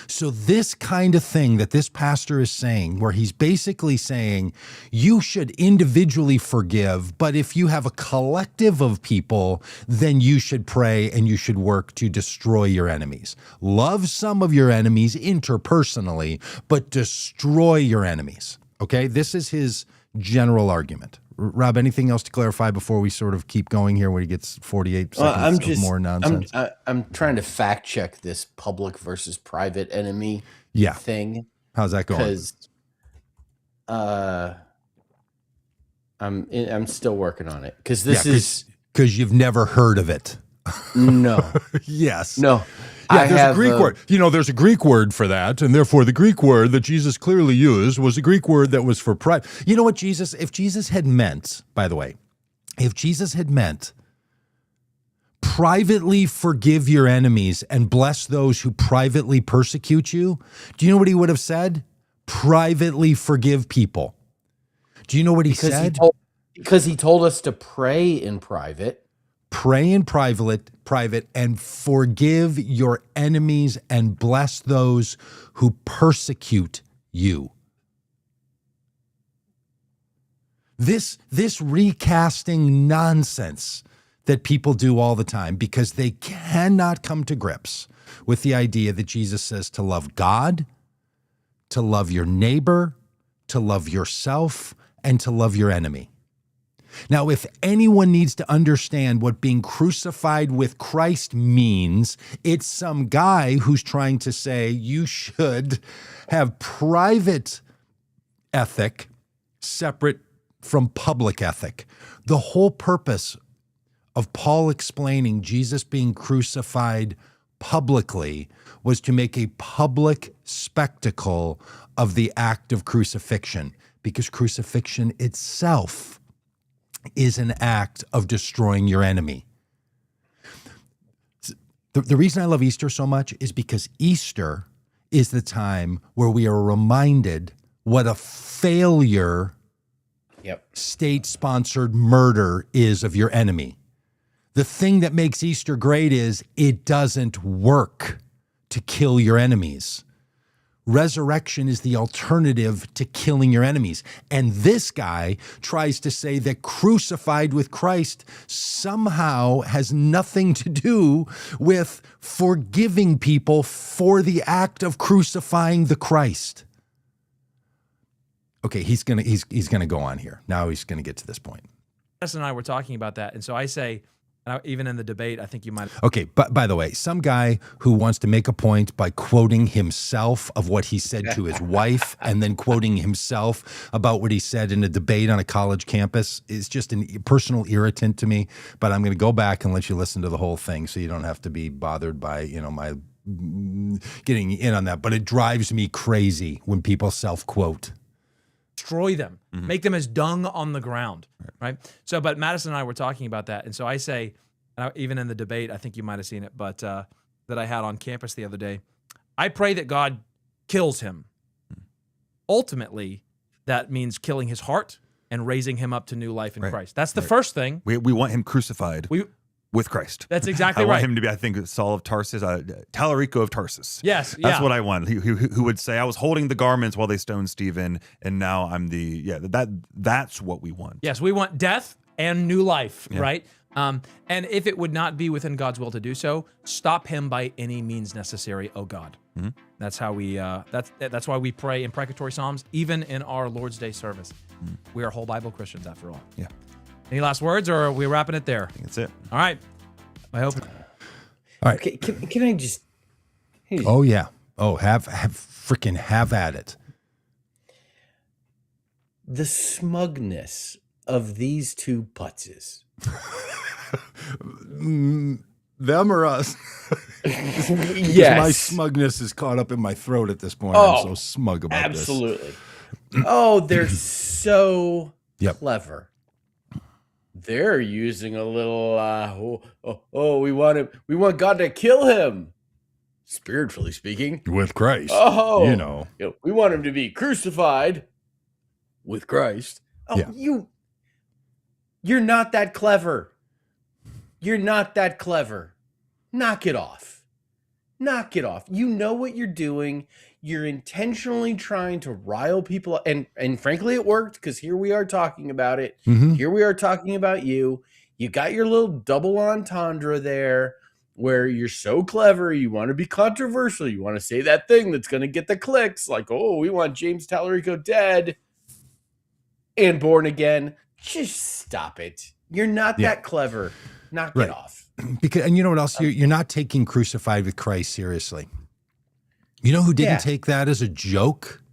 So this kind of thing that this pastor is saying, where he's basically saying you should individually forgive, but if you have a collective of people, then you should pray and you should work to destroy your enemies. Love some of your enemies interpersonally, but destroy your enemies. Okay, this is his general argument. Rob, anything else to clarify before we sort of keep going here where he gets 48 seconds of more nonsense? I'm trying to fact check this public versus private enemy thing. How's that going? Because I'm still working on it. Because because you've never heard of it. No. Yes. No. Yeah, there's a Greek word. There's a Greek word for that, and therefore the Greek word that Jesus clearly used was a Greek word that was for pride. You know what if Jesus had meant, by the way, if Jesus had meant privately forgive your enemies and bless those who privately persecute you, do you know what he would have said? Privately forgive people. Do you know what he said? Because he told us to pray in private. Pray in private and forgive your enemies and bless those who persecute you. This recasting nonsense that people do all the time because they cannot come to grips with the idea that Jesus says to love God, to love your neighbor, to love yourself, and to love your enemy. Now, if anyone needs to understand what being crucified with Christ means, it's some guy who's trying to say you should have private ethic separate from public ethic. The whole purpose of Paul explaining Jesus being crucified publicly was to make a public spectacle of the act of crucifixion, because crucifixion itself is an act of destroying your enemy. The reason I love Easter so much is because Easter is the time where we are reminded what a failure state-sponsored murder is of your enemy. The thing that makes Easter great is it doesn't work to kill your enemies. Resurrection is the alternative to killing your enemies. And this guy tries to say that crucified with Christ somehow has nothing to do with forgiving people for the act of crucifying the Christ. Okay, he's gonna go on here. Now he's gonna get to this point. Jess and I were talking about that, and so I say, even in the debate, I think you might. Okay, but by the way, some guy who wants to make a point by quoting himself of what he said to his wife and then quoting himself about what he said in a debate on a college campus is just a personal irritant to me. But I'm going to go back and let you listen to the whole thing so you don't have to be bothered by, my getting in on that. But it drives me crazy when people self-quote. Destroy them, make them as dung on the ground, right? So, but Madison and I were talking about that, and so I say, even in the debate, I think you might have seen it, but that I had on campus the other day, I pray that God kills him. Ultimately, that means killing his heart and raising him up to new life in Christ. That's the first thing. We want him crucified. With Christ. That's exactly right. I want him to be, I think, Saul of Tarsus, Talarico of Tarsus. Yes, That's what I want. Who would say, I was holding the garments while they stoned Stephen, and now I'm that's what we want. Yes, we want death and new life, right? And if it would not be within God's will to do so, stop him by any means necessary, oh God. Mm-hmm. That's how we, that's why we pray imprecatory Psalms, even in our Lord's Day service. Mm-hmm. We are whole Bible Christians, after all. Yeah. Any last words, or are we wrapping it there? I think that's it. All right. I hope. All right. Okay, can I just... Oh, yeah. Oh, have freaking have at it. The smugness of these two putzes. Them or us? Because my smugness is caught up in my throat at this point. I'm so smug about absolutely. Oh, they're so clever. They're using a little we want God to kill him, spiritually speaking, with Christ. We want him to be crucified with Christ. You're not that clever. You're not that clever. Knock it off. Knock it off. You know what you're doing. You're intentionally trying to rile people up. And frankly, it worked, because here we are talking about it. Mm-hmm. Here we are talking about you. You got your little double entendre there where you're so clever. You want to be controversial. You want to say that thing that's going to get the clicks. Like, oh, we want James Talarico dead and born again. Just stop it. You're not that clever. Knock it off. Because, and you know what else? You're not taking crucified with Christ seriously. You know who didn't take that as a joke?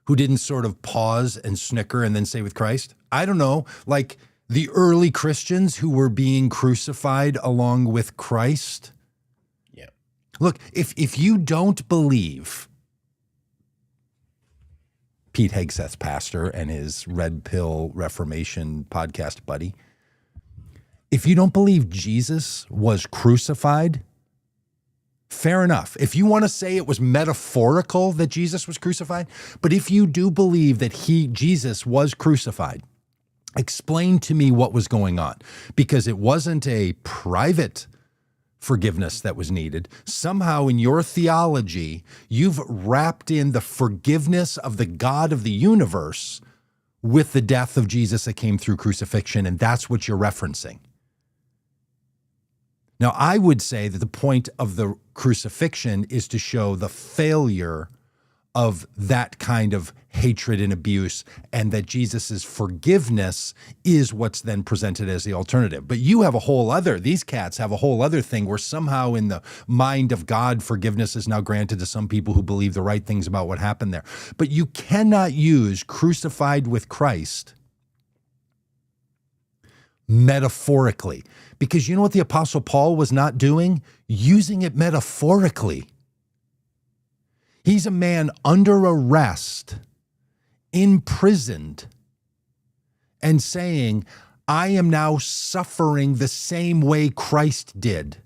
Who didn't sort of pause and snicker and then say with Christ? I don't know. Like the early Christians who were being crucified along with Christ. Yeah. Look, if you don't believe Pete Hegseth's pastor and his Red Pill Reformation podcast buddy, if you don't believe Jesus was crucified, fair enough. If you want to say it was metaphorical that Jesus was crucified, but if you do believe that Jesus was crucified, explain to me what was going on, because it wasn't a private forgiveness that was needed. Somehow in your theology, you've wrapped in the forgiveness of the God of the universe with the death of Jesus that came through crucifixion, and that's what you're referencing. Now, I would say that the point of the crucifixion is to show the failure of that kind of hatred and abuse, and that Jesus's forgiveness is what's then presented as the alternative. But you have these cats have a whole other thing where somehow in the mind of God, forgiveness is now granted to some people who believe the right things about what happened there. But you cannot use crucified with Christ metaphorically, because you know what the Apostle Paul was not doing? Using it metaphorically. He's a man under arrest, imprisoned, and saying, I am now suffering the same way Christ did.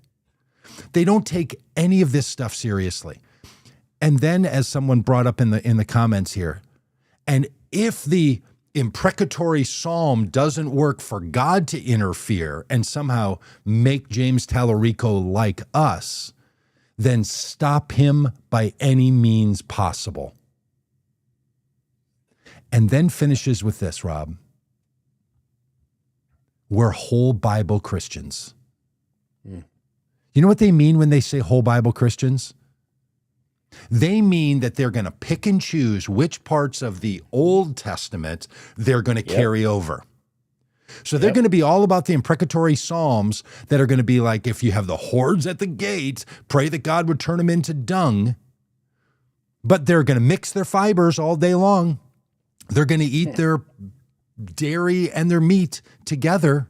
They don't take any of this stuff seriously. And then, as someone brought up in the comments here, and if the imprecatory psalm doesn't work for God to interfere and somehow make James Talarico like us, then stop him by any means possible. And then finishes with this, Rob. We're whole Bible Christians. You know what they mean when they say whole Bible Christians? They mean that they're going to pick and choose which parts of the Old Testament they're going to carry over. So they're going to be all about the imprecatory psalms that are going to be like, if you have the hordes at the gate, pray that God would turn them into dung. But they're going to mix their fibers all day long. They're going to eat their dairy and their meat together.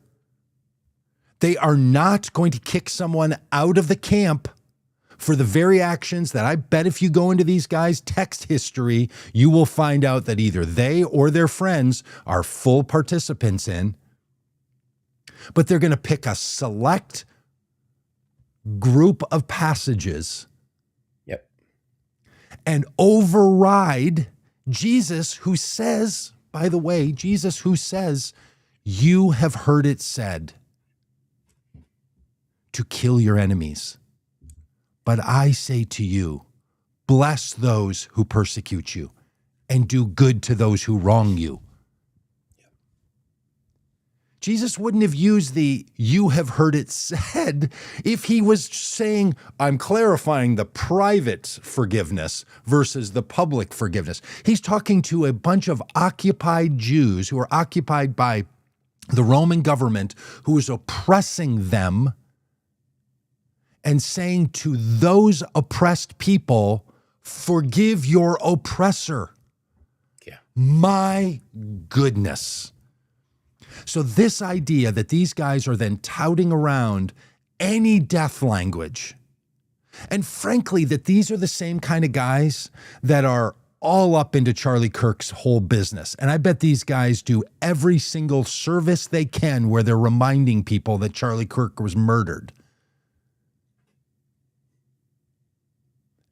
They are not going to kick someone out of the camp for the very actions that I bet if you go into these guys' text history, you will find out that either they or their friends are full participants in. But they're going to pick a select group of passages and override Jesus, who says, by the way, Jesus who says, you have heard it said to kill your enemies. But I say to you, bless those who persecute you and do good to those who wrong you. Jesus wouldn't have used the you have heard it said if he was saying, I'm clarifying the private forgiveness versus the public forgiveness. He's talking to a bunch of occupied Jews who are occupied by the Roman government who is oppressing them, and saying to those oppressed people, Forgive your oppressor. Yeah. My goodness. So this idea that these guys are then touting around any death language, and frankly, that these are the same kind of guys that are all up into Charlie Kirk's whole business. And I bet these guys do every single service they can where they're reminding people that Charlie Kirk was murdered.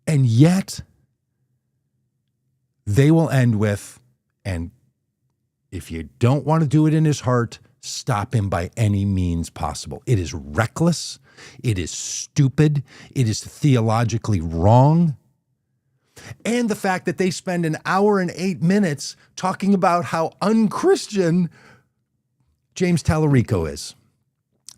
And yet, they will end with, and if you don't want to do it in his heart, stop him by any means possible. It is reckless. It is stupid. It is theologically wrong. And the fact that they spend an hour and 8 minutes talking about how unchristian James Talarico is.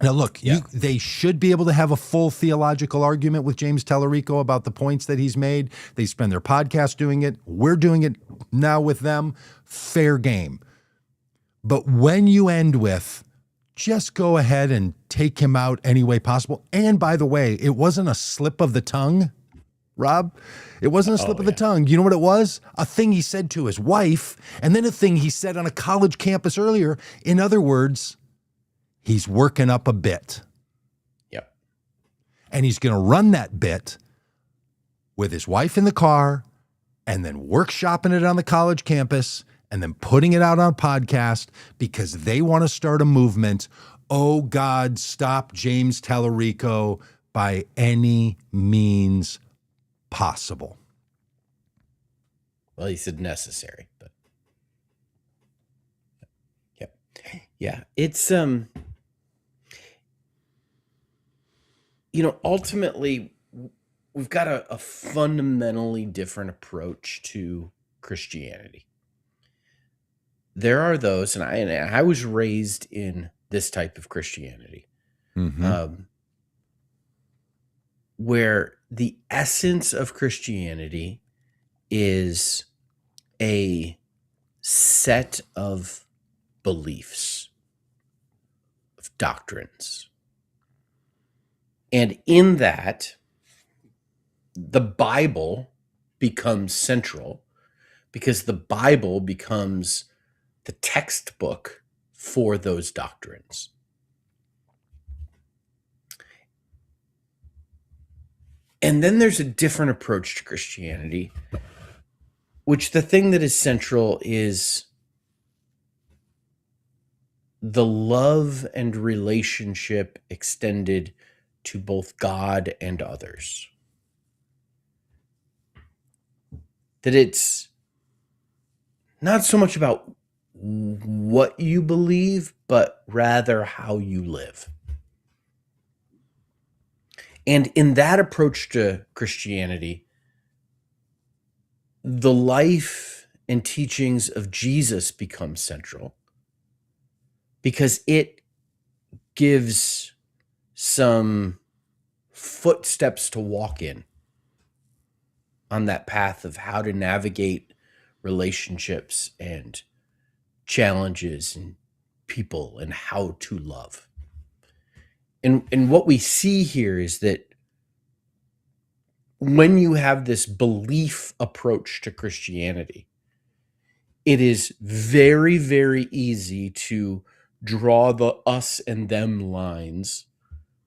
Now, look, they should be able to have a full theological argument with James Talarico about the points that he's made. They spend their podcast doing it. We're doing it now with them. Fair game. But when you end with, just go ahead and take him out any way possible. And by the way, it wasn't a slip of the tongue, Rob. It wasn't a slip of the tongue. You know what it was? A thing he said to his wife, and then a thing he said on a college campus earlier. In other words, he's working up a bit. Yep. And he's going to run that bit with his wife in the car and then workshopping it on the college campus and then putting it out on a podcast because they want to start a movement. Oh, God, stop James Talarico by any means possible. Well, he said necessary, but yep. Yeah, it's ultimately we've got a fundamentally different approach to Christianity. There are those, and I was raised in this type of Christianity, where the essence of Christianity is a set of beliefs, of doctrines. And in that, the Bible becomes central because the Bible becomes the textbook for those doctrines. And then there's a different approach to Christianity, which the thing that is central is the love and relationship extended to both God and others. That it's not so much about what you believe, but rather how you live. And in that approach to Christianity, the life and teachings of Jesus become central because it gives some footsteps to walk in on that path of how to navigate relationships and challenges and people and how to love. And what we see here is that when you have this belief approach to Christianity, it is very, very easy to draw the us and them lines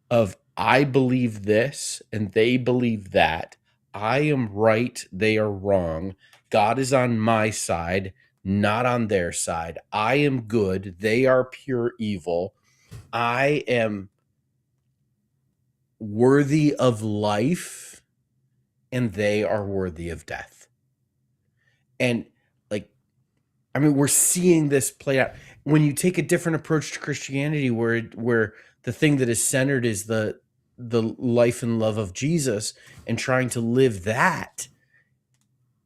of I believe this and they believe that. I am right, they are wrong. God is on my side, not on their side. I am good, they are pure evil. I am worthy of life and they are worthy of death. And we're seeing this play out when you take a different approach to Christianity where the thing that is centered is the life and love of Jesus and trying to live that.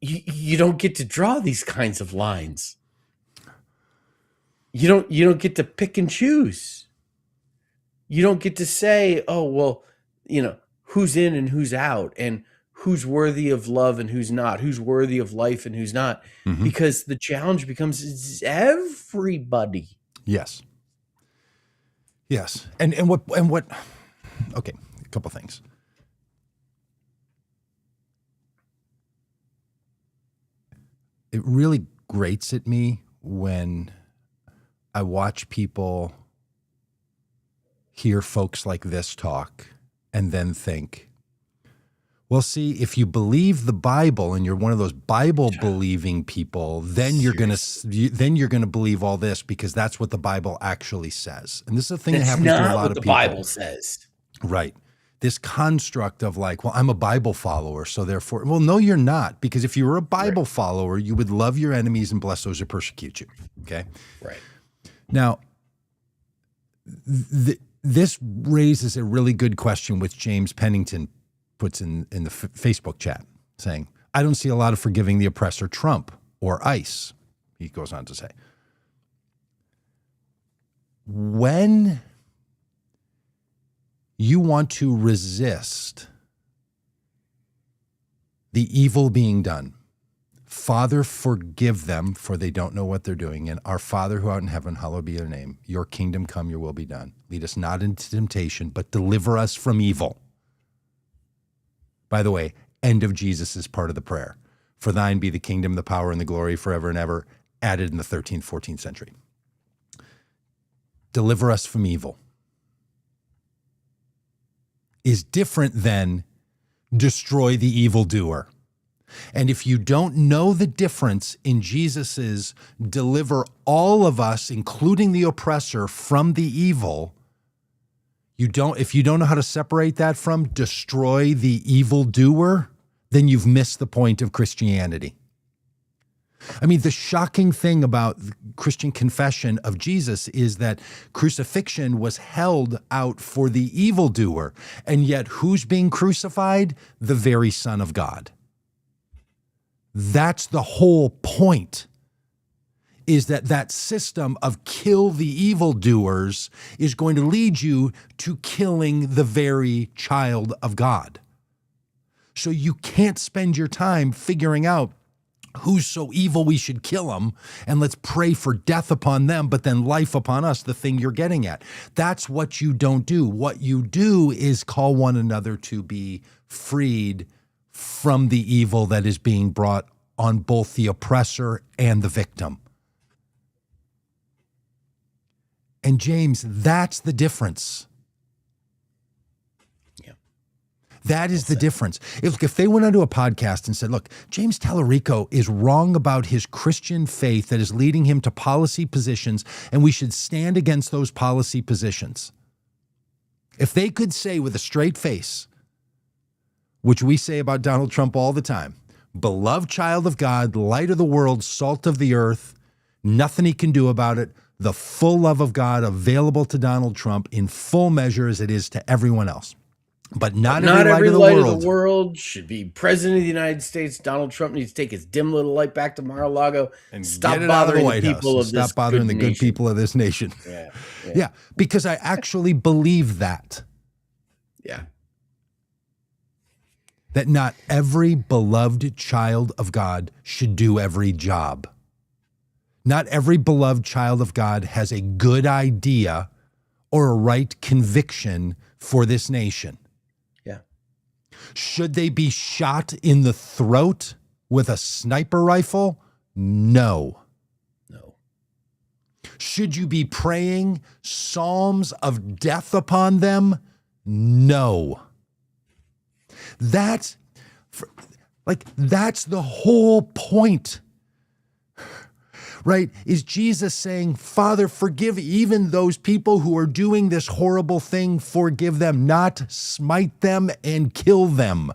You don't get to draw these kinds of lines. You don't get to pick and choose. You don't get to say, oh, well, who's in and who's out and who's worthy of love and who's not, who's worthy of life and who's not, because the challenge becomes it's everybody. Yes. And what, okay, a couple things. it really grates at me when I watch people hear folks like this talk and then think, well, see, if you believe the Bible and you're one of those Bible believing people, then you're going to believe all this because that's what the Bible actually says. And this is a thing that happens to a lot of people. That's not what the Bible says. Right. This construct of like, well, I'm a Bible follower, so therefore, well, no, you're not. Because if you were a Bible follower, you would love your enemies and bless those who persecute you. Okay? Right. Now, this raises a really good question, which James Pennington puts in the Facebook chat, saying, I don't see a lot of forgiving the oppressor, Trump or ICE. He goes on to say, when you want to resist the evil being done, Father, forgive them, for they don't know what they're doing. And our Father who art in heaven, hallowed be your name. Your kingdom come, your will be done. Lead us not into temptation, but deliver us from evil. By the way, end of Jesus is part of the prayer. For thine be the kingdom, the power, and the glory forever and ever, added in the 13th, 14th century. Deliver us from evil is different than destroy the evildoer. And if you don't know the difference in Jesus's deliver all of us, including the oppressor, from the evil, if you don't know how to separate that from destroy the evildoer, then you've missed the point of Christianity. I mean, the shocking thing about the Christian confession of Jesus is that crucifixion was held out for the evildoer. And yet who's being crucified? The very Son of God. That's the whole point, is that system of kill the evildoers is going to lead you to killing the very child of God. So you can't spend your time figuring out who's so evil we should kill them, and let's pray for death upon them, but then life upon us, the thing you're getting at. That's what you don't do. What you do is call one another to be freed from the evil that is being brought on both the oppressor and the victim. And James, that's the difference. That is the difference. If they went onto a podcast and said, look, James Talarico is wrong about his Christian faith that is leading him to policy positions, and we should stand against those policy positions. If they could say with a straight face, which we say about Donald Trump all the time, beloved child of God, light of the world, salt of the earth, nothing he can do about it, the full love of God available to Donald Trump in full measure as it is to everyone else. But not every light of the world should be president of the United States. Donald Trump needs to take his dim little light back to Mar-a-Lago and stop bothering the people of this Stop bothering the good people of this nation. Yeah, because I actually believe that. Yeah. That not every beloved child of God should do every job. Not every beloved child of God has a good idea or a right conviction for this nation. Should they be shot in the throat with a sniper rifle? No. Should you be praying psalms of death upon them? No. That's the whole point, right? Is Jesus saying, Father, forgive even those people who are doing this horrible thing, forgive them, not smite them and kill them.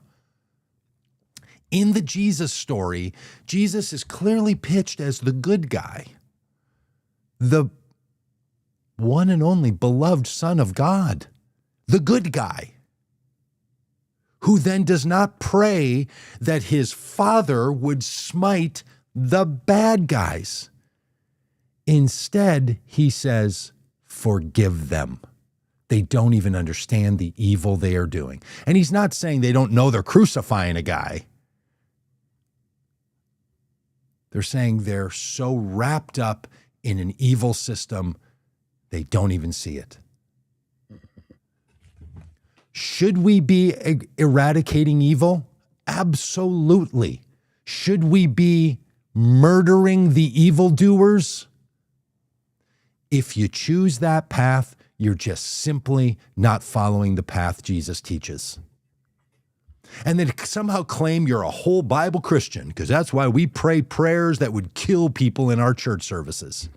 In the Jesus story, Jesus is clearly pitched as the good guy, the one and only beloved Son of God, the good guy, who then does not pray that his Father would smite the bad guys. Instead, he says, forgive them. They don't even understand the evil they are doing. And he's not saying they don't know they're crucifying a guy. They're saying they're so wrapped up in an evil system, they don't even see it. Should we be eradicating evil? Absolutely. Should we be murdering the evildoers, if you choose that path, you're just simply not following the path Jesus teaches. And then somehow claim you're a whole Bible Christian because that's why we pray prayers that would kill people in our church services.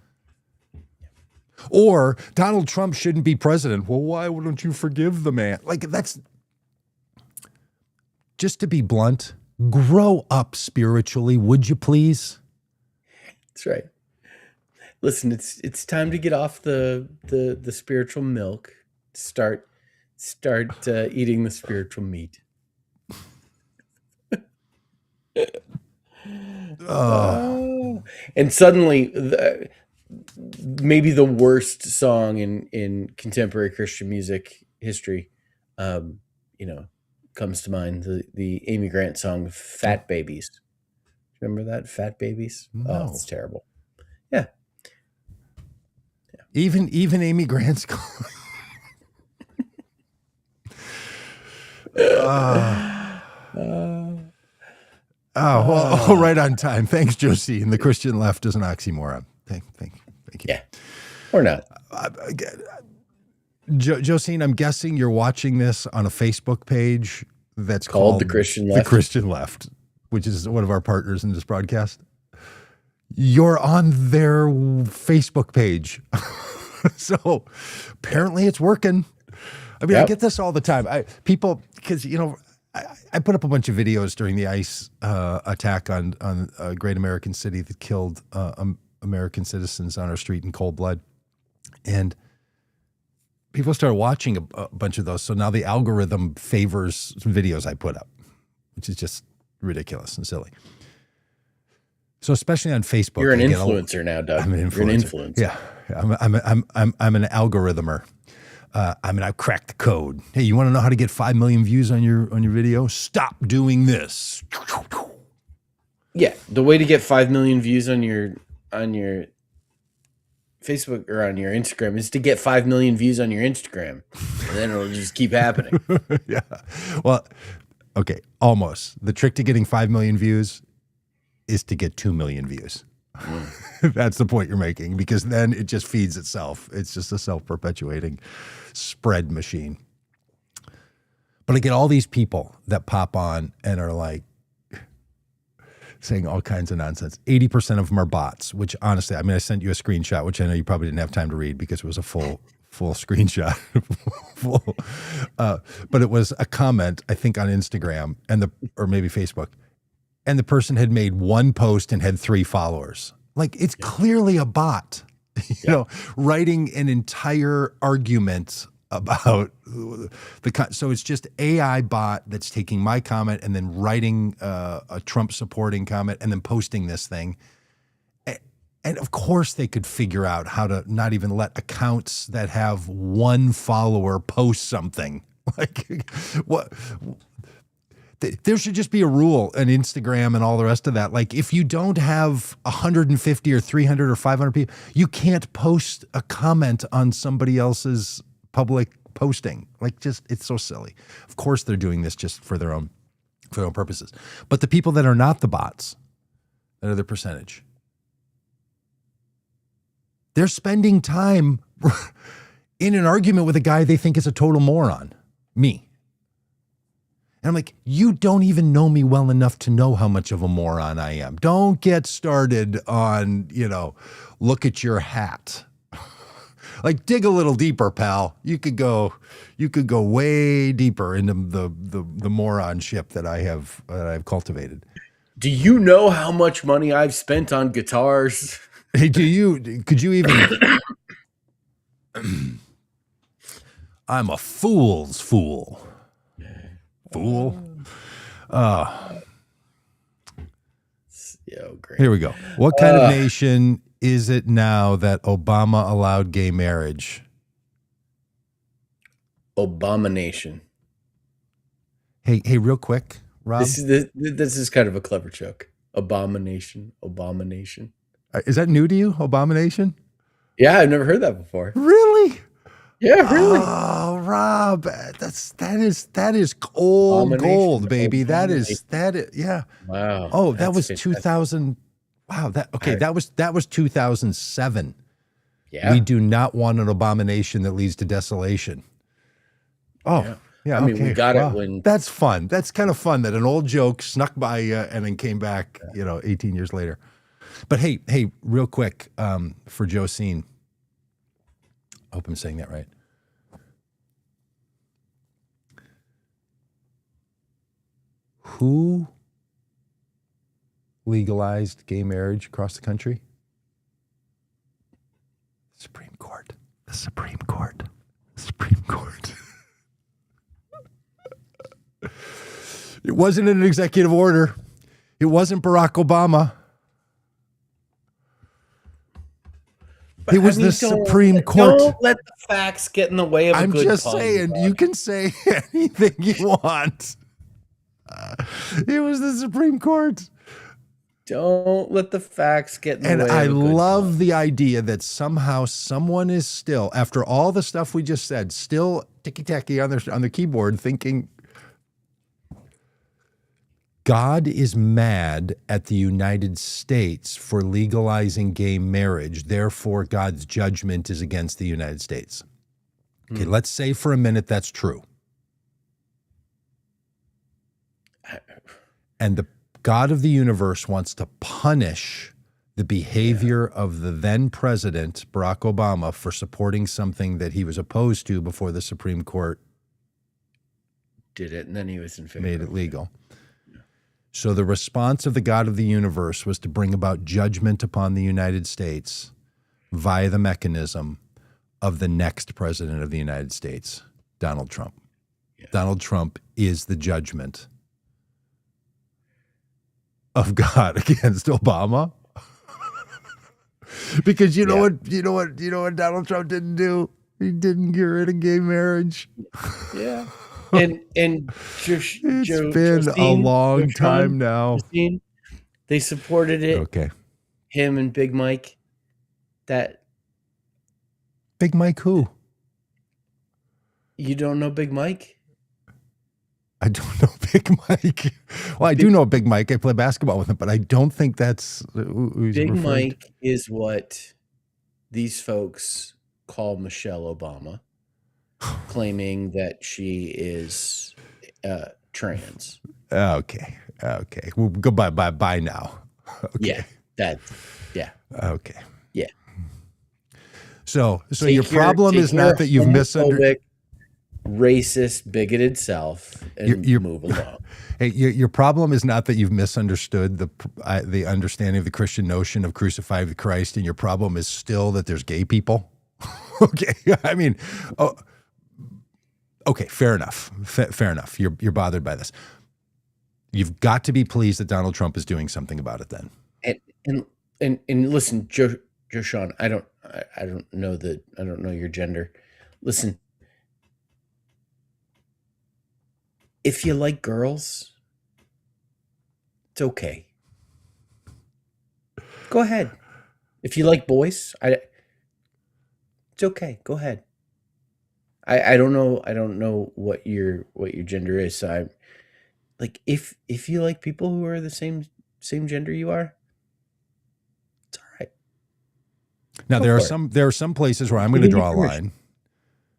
Or Donald Trump shouldn't be president. Well, why wouldn't you forgive the man? Like, that's, just to be blunt, grow up spiritually, would you please? That's right. Listen, it's time to get off the spiritual milk. Start eating the spiritual meat. And suddenly, maybe the worst song in contemporary Christian music history, comes to mind. The Amy Grant song "Fat Babies." Remember that? Fat Babies? No. Oh, it's terrible. Yeah. Even Amy Grant's right on time. Thanks, Josie. And the Christian left is an oxymoron. Thank you. Yeah. Or not. Josine, I'm guessing you're watching this on a Facebook page that's called The Christian Left. The Christian Left, which is one of our partners in this broadcast. You're on their Facebook page. So apparently it's working. I mean, I get this all the time. People, because, I put up a bunch of videos during the ICE attack on a great American city that killed American citizens on our street in cold blood. And people started watching a bunch of those. So now the algorithm favors videos I put up, which is just ridiculous and silly. So especially on Facebook. You're an influencer now, Doug. I'm an influencer. You're an influencer. Yeah. I'm an algorithmer. I cracked the code. Hey, you want to know how to get 5 million views on your video? Stop doing this. Yeah, the way to get 5 million views on your Facebook or on your Instagram is to get 5 million views on your Instagram, and then it'll just keep happening. Yeah. Well, okay, almost. The trick to getting 5 million views is to get 2 million views. That's the point you're making, because then it just feeds itself. It's just a self-perpetuating spread machine. But I get all these people that pop on and are like saying all kinds of nonsense. 80% of them are bots, which honestly, I sent you a screenshot, which I know you probably didn't have time to read because it was a full screenshot. But it was a comment, I think, on Instagram or maybe Facebook. And the person had made one post and had 3 followers. Like, it's clearly a bot, writing an entire argument about so it's just AI bot that's taking my comment and then writing a Trump supporting comment and then posting this thing. And of course they could figure out how to not even let accounts that have 1 follower post something. Like, what? There should just be a rule on Instagram and all the rest of that. Like, if you don't have 150 or 300 or 500 people, you can't post a comment on somebody else's public posting. Like, just, it's so silly. Of course they're doing this just for their own purposes. But the people that are not the bots, that are the percentage, they're spending time in an argument with a guy they think is a total moron, me. And I'm like, you don't even know me well enough to know how much of a moron I am. Don't get started on, look at your hat. Like, dig a little deeper, pal. You could go way deeper into the moron ship that I've cultivated. Do you know how much money I've spent on guitars? Hey, could you even I'm a fool's fool. Fool. Yeah, great. Here we go. What kind of nation is it now that Obama allowed gay marriage? Abomination. Hey, real quick, Rob. This is kind of a clever joke. Abomination. Is that new to you, Abomination? Yeah, I've never heard that before. Really? Yeah, really. Oh, Rob, that is old gold, baby. That is, yeah. Wow. Oh, that was 2000. Wow. That was 2007. Yeah. We do not want an abomination that leads to desolation. Oh, yeah. I mean, okay. we got Wow. it when That's fun. That's kind of fun that an old joke snuck by you and then came back, 18 years later. But hey, real quick, for Josine. I hope I'm saying that right. Who legalized gay marriage across the country? Supreme Court. The Supreme Court. The Supreme Court. It wasn't an executive order. It wasn't Barack Obama. It was the Supreme Court. Don't let the facts get in the way of a good I'm just pun, saying, Bob. you can say anything you want. It was the Supreme Court. Don't let the facts get in the way And of I a good love pun. the idea that somehow someone is still, after all the stuff we just said, still ticky-tacky on the keyboard thinking God is mad at the United States for legalizing gay marriage. Therefore, God's judgment is against the United States. Okay, let's say for a minute that's true. And the God of the universe wants to punish the behavior of the then president, Barack Obama, for supporting something that he was opposed to before the Supreme Court Did it, and then he was in favor. made it legal. So the response of the God of the universe was to bring about judgment upon the United States via the mechanism of the next president of the United States, Donald Trump. Yeah. Donald Trump is the judgment of God against Obama. Because you know what Donald Trump didn't do? He didn't get rid of gay marriage. Yeah. And It's been a long time now. Justine, they supported it. Okay. Him and Big Mike. That Big Mike who? you don't know Big Mike? I don't know Big Mike. Well, I do know Big Mike. I play basketball with him, but I don't think that's who he's Big referring to. Mike is what these folks call Michelle Obama, claiming that she is trans. Okay. Well, goodbye. Bye now. Okay. Yeah. Okay. Yeah. So Take your problem take is not that you've homophobic, misunderstood. racist, bigoted self and You're- move along. Hey, your problem is not that you've misunderstood the understanding of the Christian notion of crucified Christ, and your problem is still that there's gay people. Okay, I mean, okay, fair enough. Fair enough. You're bothered by this. You've got to be pleased that Donald Trump is doing something about it. Then, And listen, Joe Sean, I don't know your gender. Listen, if you like girls, it's okay. Go ahead. If you like boys, it's okay. Go ahead. I don't know what your gender is. So I'm like, if you like people who are the same gender you are, it's all right. now Go there for are some places where I'm going to draw a line.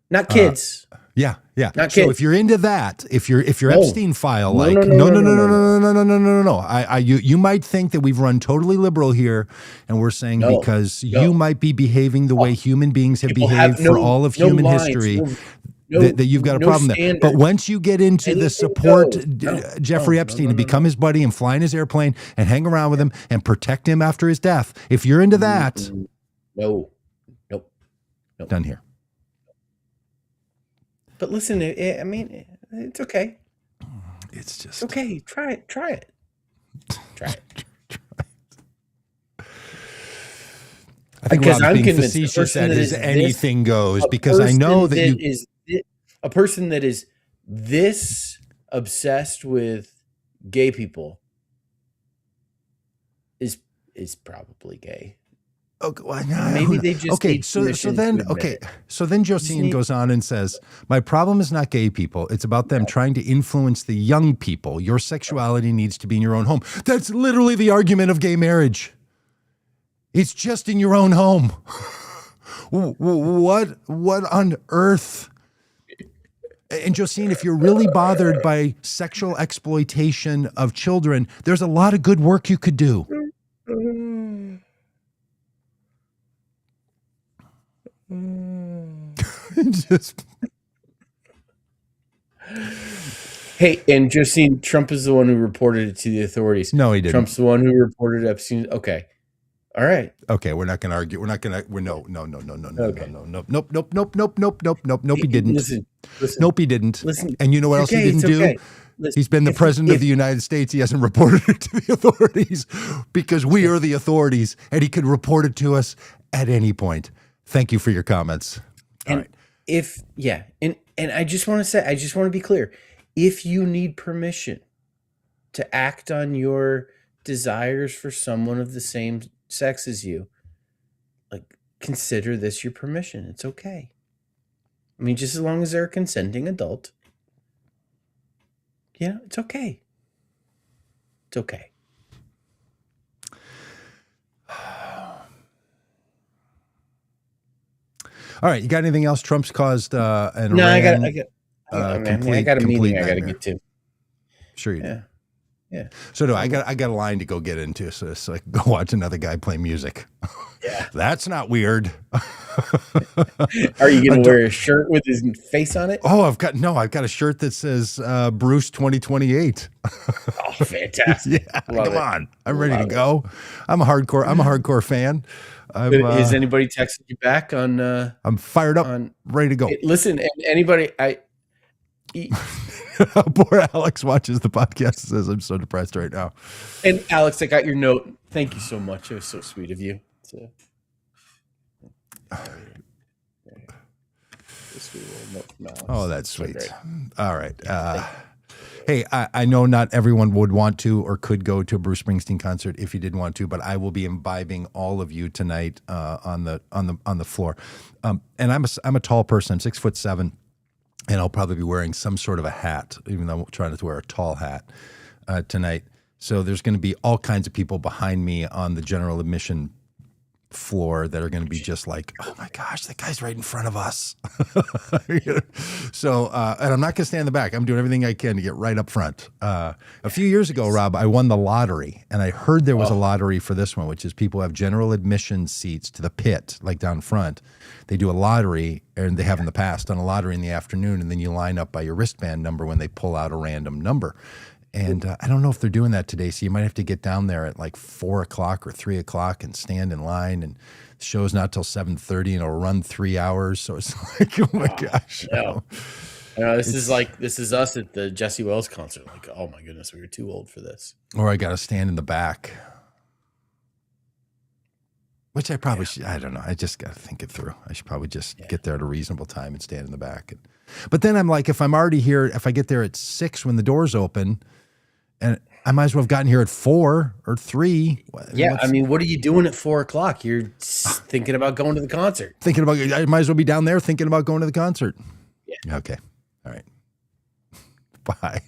Not kids. Yeah. Not So kids. if you're into that, if you're No. Epstein file No, like no. You might think that we've run totally liberal here, and we're saying No. because No. you might be behaving the way human beings have People behaved have for no- all of no human lines, history. no- That you've got a no problem there. standards. But once you get into the Anything support goes. No, Jeffrey no, Epstein no, and no, become his buddy and fly in his airplane and hang around with him and protect him after his death, if you're into that, No. done here. But listen, I mean, it's okay. It's just It's okay. Try it. Try it. I think Because Rob's I'm being convinced the facetious person that that is is anything goes A because I know that person you. is a person that is this obsessed with gay people is probably gay. Okay, well, no, Maybe they just okay. need So permission then to admit okay. it. So then Josine need- goes on and says, "My problem is not gay people. It's about them trying to influence the young people. Your sexuality needs to be in your own home." That's literally the argument of gay marriage. It's just in your own home. What on earth? And Josine, if you're really bothered by sexual exploitation of children, there's a lot of good work you could do. Just... Hey, and Josine, Trump is the one who reported it to the authorities. No, he didn't. Trump's the one who reported Epstein. Okay. All right. Okay, we're not going to argue. We're not going to. No. Okay. Nope. He didn't. Listen. Nope, he didn't. Listen. And you know what else he didn't do? Listen, He's been the president of the United States. He hasn't reported it to the authorities because we are the authorities, and he could report it to us at any point. Thank you for your comments. All right. And I just want to be clear. If you need permission to act on your desires for someone of the same sex as you, like, consider this your permission. It's okay. I mean, just as long as they're a consenting adult, it's okay. It's okay. All right, you got anything else? Trump's caused an No, I Iran, got a meeting I got to get to. Sure you do. Yeah. So do I. I got a line to go get into, so I can go watch another guy play music. Yeah. That's not weird. Are you going to wear a shirt with his face on it? Oh, I've got a shirt that says Bruce 2028. Oh, fantastic. Yeah, come on. I'm ready to go. I'm a hardcore fan. Has anybody texted you back on I'm fired up, ready to go. Listen, and anybody poor Alex watches the podcast and says I'm so depressed right now. And Alex, I got your note. Thank you so much. It was so sweet of you. Oh, that's sweet. All right. Hey, I know not everyone would want to or could go to a Bruce Springsteen concert if you did want to, but I will be imbibing all of you tonight on the floor. And I'm a tall person. I'm 6'7", and I'll probably be wearing some sort of a hat, even though I'm trying to wear a tall hat tonight. So there's going to be all kinds of people behind me on the general admission floor that are going to be just like, oh my gosh, that guy's right in front of us. So, and I'm not going to stand in the back. I'm doing everything I can to get right up front. A few years ago, Rob, I won the lottery, and I heard there was a lottery for this one, which is people have general admission seats to the pit, like down front. They do a lottery, and they have in the past done a lottery in the afternoon, and then you line up by your wristband number when they pull out a random number. And I don't know if they're doing that today, so you might have to get down there at like 4 o'clock or 3 o'clock and stand in line. And the show's not till 7:30, and it'll run 3 hours. So it's like, oh my gosh! No. This is us at the Jesse Wells concert. Like, oh my goodness, we were too old for this. Or I got to stand in the back, which I probably should. I don't know. I just got to think it through. I should probably just get there at a reasonable time and stand in the back. But then I'm like, if I'm already here, if I get there at 6 when the doors open. And I might as well have gotten here at 4 or 3. I mean, what are you doing at 4 o'clock? You're thinking about going to the concert. I might as well be down there thinking about going to the concert. Yeah. Okay. All right. Bye.